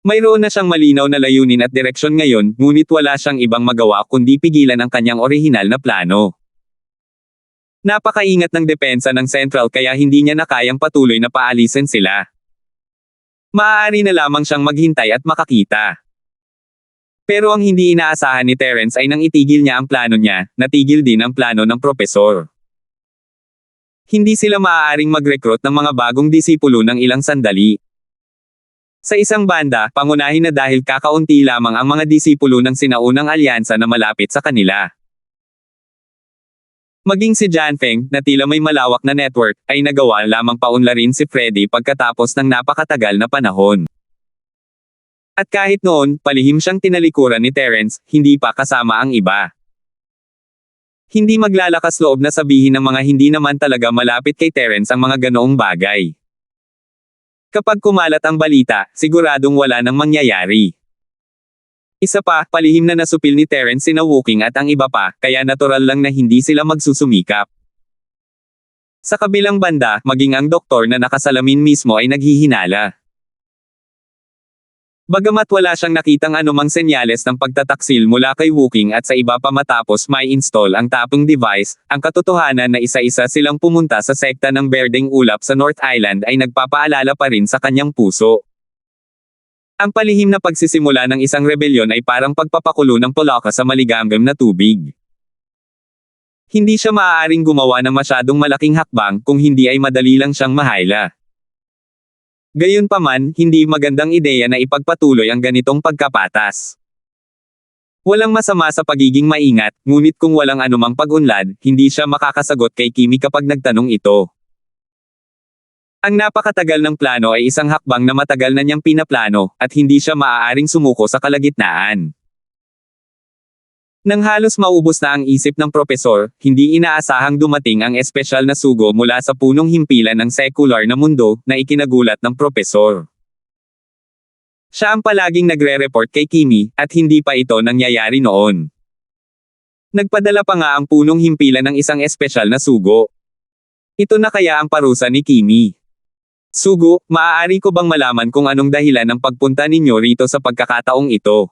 Speaker 1: Mayroon na siyang malinaw na layunin at direksyon ngayon, ngunit wala siyang ibang magawa kundi pigilan ang kanyang orihinal na plano. Napakaingat ng depensa ng Central kaya hindi niya na kayang patuloy na paalisin sila. Maaari na lamang siyang maghintay at makakita. Pero ang hindi inaasahan ni Terence ay nang itigil niya ang plano niya, natigil din ang plano ng propesor. Hindi sila maaaring mag-recruit ng mga bagong disipulo ng ilang sandali. Sa isang banda, pangunahin na dahil kakaunti lamang ang mga disipulo ng sinaunang alyansa na malapit sa kanila. Maging si John Feng, na tila may malawak na network, ay nagawa lamang paunlarin si Freddy pagkatapos ng napakatagal na panahon. At kahit noon, palihim siyang tinalikuran ni Terence, hindi pa kasama ang iba. Hindi maglalakas loob na sabihin ng mga hindi naman talaga malapit kay Terence ang mga ganoong bagay. Kapag kumalat ang balita, siguradong wala nang mangyayari. Isa pa, palihim na nasupil ni Terence sina Wooking at ang iba pa, kaya natural lang na hindi sila magsusumikap. Sa kabilang banda, maging ang doktor na nakasalamin mismo ay naghihinala. Bagamat wala siyang nakitang anumang senyales ng pagtataksil mula kay Wooking at sa iba pa matapos may install ang tapong device, ang katotohanan na isa-isa silang pumunta sa sekta ng Berdeng Ulap sa North Island ay nagpapaalala pa rin sa kanyang puso. Ang palihim na pagsisimula ng isang rebelyon ay parang pagpapakulo ng pulaka sa maligamgam na tubig. Hindi siya maaaring gumawa ng masyadong malaking hakbang kung hindi ay madali lang siyang mahayla. Gayunpaman, hindi magandang ideya na ipagpatuloy ang ganitong pagkapatas. Walang masama sa pagiging maingat, ngunit kung walang anumang pag-unlad, hindi siya makakasagot kay Kimi kapag nagtanong ito. Ang napakatagal ng plano ay isang hakbang na matagal na niyang pinaplano, at hindi siya maaaring sumuko sa kalagitnaan. Nang halos maubos na ang isip ng propesor, hindi inaasahang dumating ang espesyal na sugo mula sa punong himpilan ng sekular na mundo, na ikinagulat ng propesor. Siya ang palaging nagre-report kay Kimi, at hindi pa ito nangyayari noon. Nagpadala pa nga ang punong himpilan ng isang espesyal na sugo. Ito na kaya ang parusa ni Kimi. Sugo, maaari ko bang malaman kung anong dahilan ng pagpunta ninyo rito sa pagkakataong ito?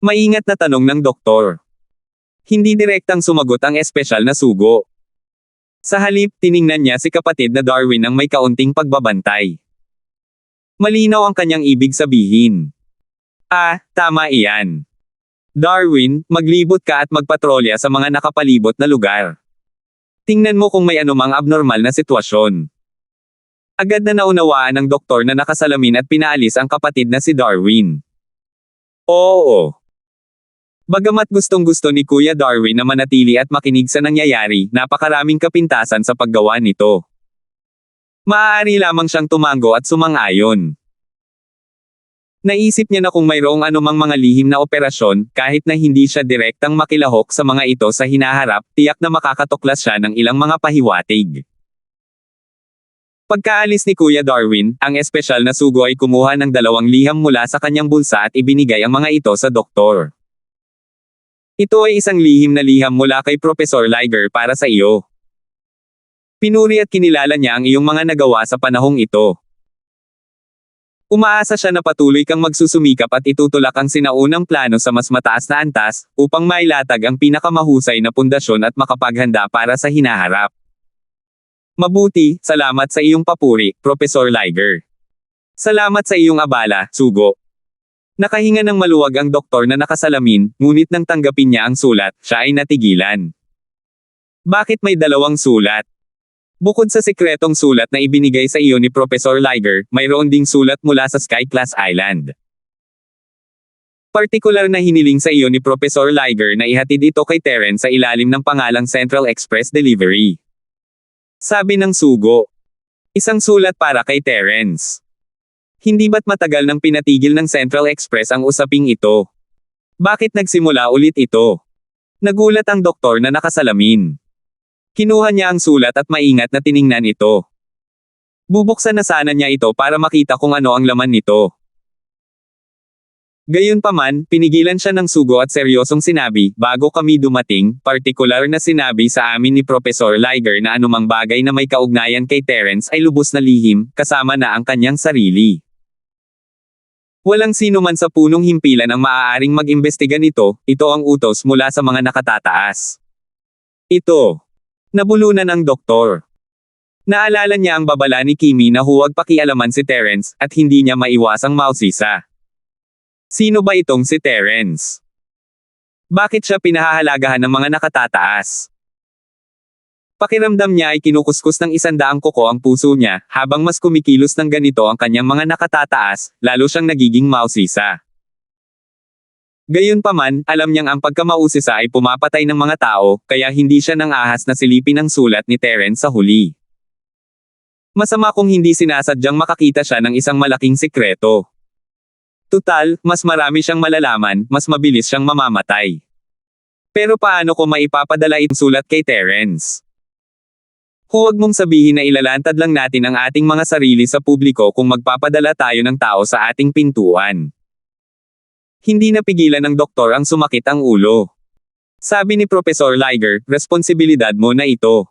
Speaker 1: Maingat na tanong ng doktor. Hindi direktang sumagot ang espesyal na sugo. Sa halip, tiningnan niya si kapatid na Darwin ng may kaunting pagbabantay. Malinaw ang kanyang ibig sabihin. Ah, tama iyan. Darwin, maglibot ka at magpatrolya sa mga nakapalibot na lugar. Tingnan mo kung may anumang abnormal na sitwasyon. Agad na naunawaan ng doktor na nakasalamin at pinaalis ang kapatid na si Darwin. Oo. Bagamat gustong-gusto ni Kuya Darwin na manatili at makinig sa nangyayari, napakaraming kapintasan sa paggawa nito. Maaari lamang siyang tumango at sumang-ayon. Naisip niya na kung mayroong anumang mga lihim na operasyon, kahit na hindi siya direktang makilahok sa mga ito sa hinaharap, tiyak na makakatuklas siya ng ilang mga pahiwatig. Pagkaalis ni Kuya Darwin, ang espesyal na sugo ay kumuha ng 2 liham mula sa kanyang bulsa at ibinigay ang mga ito sa doktor. Ito ay isang lihim na liham mula kay Professor Liger para sa iyo. Pinuri at kinilala niya ang iyong mga nagawa sa panahong ito. Umaasa siya na patuloy kang magsusumikap at itutulak ang sinaunang plano sa mas mataas na antas, upang mailatag ang pinakamahusay na pundasyon at makapaghanda para sa hinaharap. Mabuti, salamat sa iyong papuri, Professor Liger. Salamat sa iyong abala, sugo. Nakahinga ng maluwag ang doktor na nakasalamin, ngunit nang tanggapin niya ang sulat, siya ay natigilan. Bakit may 2 sulat? Bukod sa sikretong sulat na ibinigay sa iyo ni Professor Liger, mayroon ding sulat mula sa Sky Class Island. Partikular na hiniling sa iyo ni Professor Liger na ihatid ito kay Terence sa ilalim ng pangalang Central Express Delivery. Sabi ng sugo. Isang sulat para kay Terence. Hindi ba't matagal nang pinatigil ng Central Express ang usaping ito? Bakit nagsimula ulit ito? Nagulat ang doktor na nakasalamin. Kinuha niya ang sulat at maingat na tiningnan ito. Bubuksan na sana niya ito para makita kung ano ang laman nito. Gayunpaman, pinigilan siya ng sugo at seryosong sinabi, bago kami dumating, partikular na sinabi sa amin ni Professor Liger na anumang bagay na may kaugnayan kay Terence ay lubos na lihim, kasama na ang kanyang sarili. Walang sino man sa punong himpilan ang maaaring mag-imbestiga nito, ito ang utos mula sa mga nakatataas. Ito. Nabulunan ang doktor. Naalala niya ang babala ni Kimi na huwag pakialaman si Terence, at hindi niya maiwasang mausisa. Sino ba itong si Terence? Bakit siya pinahahalagahan ng mga nakatataas? Pakiramdam niya ay kinukuskus ng 100 kuko ang puso niya, habang mas kumikilos ng ganito ang kanyang mga nakatataas, lalo siyang nagiging mausisa. Gayunpaman, alam niyang ang pagkamausisa ay pumapatay ng mga tao, kaya hindi siya nang ahas na silipin ang sulat ni Terence sa huli. Masama kung hindi sinasadyang makakita siya ng isang malaking sikreto. Tutal, mas marami siyang malalaman, mas mabilis siyang mamamatay. Pero paano kung maipapadala itong sulat kay Terence? Huwag mong sabihin na ilalantad lang natin ang ating mga sarili sa publiko kung magpapadala tayo ng tao sa ating pintuan. Hindi napigilan ng doktor ang sumakit ang ulo. Sabi ni Professor Liger, responsibilidad mo na ito.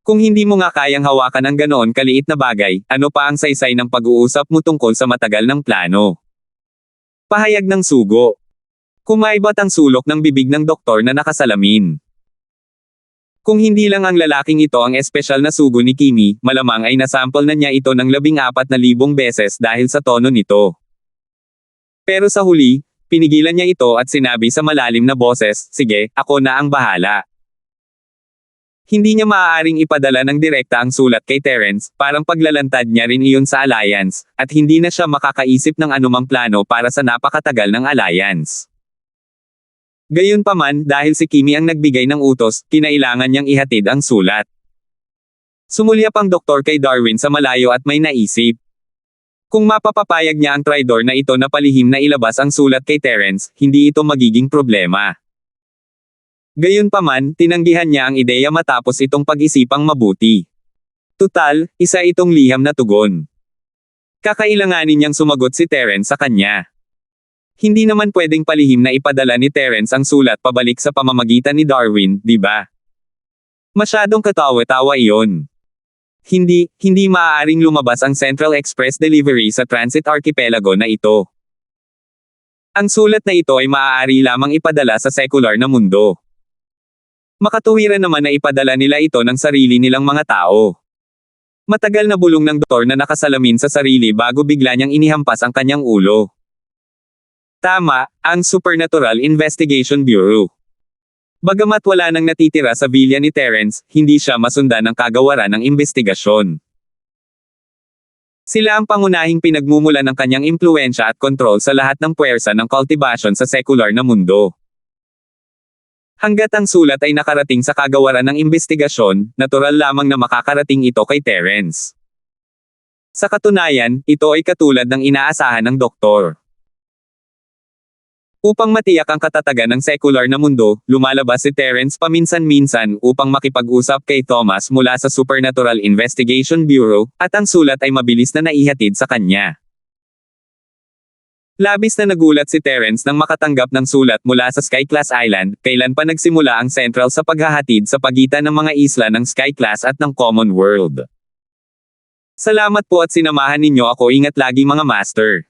Speaker 1: Kung hindi mo nga kayang hawakan ang ganoon kaliit na bagay, ano pa ang saysay ng pag-uusap mo tungkol sa matagal ng plano? Pahayag ng sugo. Kumaibat ang sulok ng bibig ng doktor na nakasalamin. Kung hindi lang ang lalaking ito ang espesyal na sugo ni Kimi, malamang ay nasample na niya ito ng 14,000 beses dahil sa tono nito. Pero sa huli, pinigilan niya ito at sinabi sa malalim na boses, sige, ako na ang bahala. Hindi niya maaaring ipadala ng direkta ang sulat kay Terence, parang paglalantad niya rin iyon sa alliance, at hindi na siya makakaisip ng anumang plano para sa napakatagal ng alliance. Gayunpaman, dahil si Kimi ang nagbigay ng utos, kinailangan niyang ihatid ang sulat. Sumulyap ang doktor kay Darwin sa malayo at may naisip. Kung mapapapayag niya ang traidor na ito na palihim na ilabas ang sulat kay Terence, hindi ito magiging problema. Gayunpaman, tinanggihan niya ang ideya matapos itong pag-isipang mabuti. Tutal, isa itong liham na tugon. Kakailanganin niyang sumagot si Terence sa kanya. Hindi naman pwedeng palihim na ipadala ni Terence ang sulat pabalik sa pamamagitan ni Darwin, di ba? Masyadong katawa-tawa iyon. Hindi maaaring lumabas ang Central Express Delivery sa Transit Archipelago na ito. Ang sulat na ito ay maaari lamang ipadala sa sekular na mundo. Makatuwiran naman na ipadala nila ito ng sarili nilang mga tao. Matagal na bulong ng doktor na nakasalamin sa sarili bago bigla niyang inihampas ang kanyang ulo. Tama, ang Supernatural Investigation Bureau. Bagamat wala nang natitira sa villa ni Terence, hindi siya masundan ng kagawaran ng investigasyon. Sila ang pangunahing pinagmumulan ng kanyang impluensya at kontrol sa lahat ng puwersa ng kultibasyon sa sekular na mundo. Hanggat ang sulat ay nakarating sa kagawaran ng investigasyon, natural lamang na makakarating ito kay Terence. Sa katunayan, ito ay katulad ng inaasahan ng doktor. Upang matiyak ang katatagan ng sekular na mundo, lumalabas si Terence paminsan-minsan upang makipag-usap kay Thomas mula sa Supernatural Investigation Bureau, at ang sulat ay mabilis na naihatid sa kanya. Labis na nagulat si Terence nang makatanggap ng sulat mula sa Sky-class Island, kailan pa nagsimula ang Central sa paghahatid sa pagitan ng mga isla ng Sky-class at ng Common World. Salamat po at sinamahan ninyo ako, ingat lagi mga master.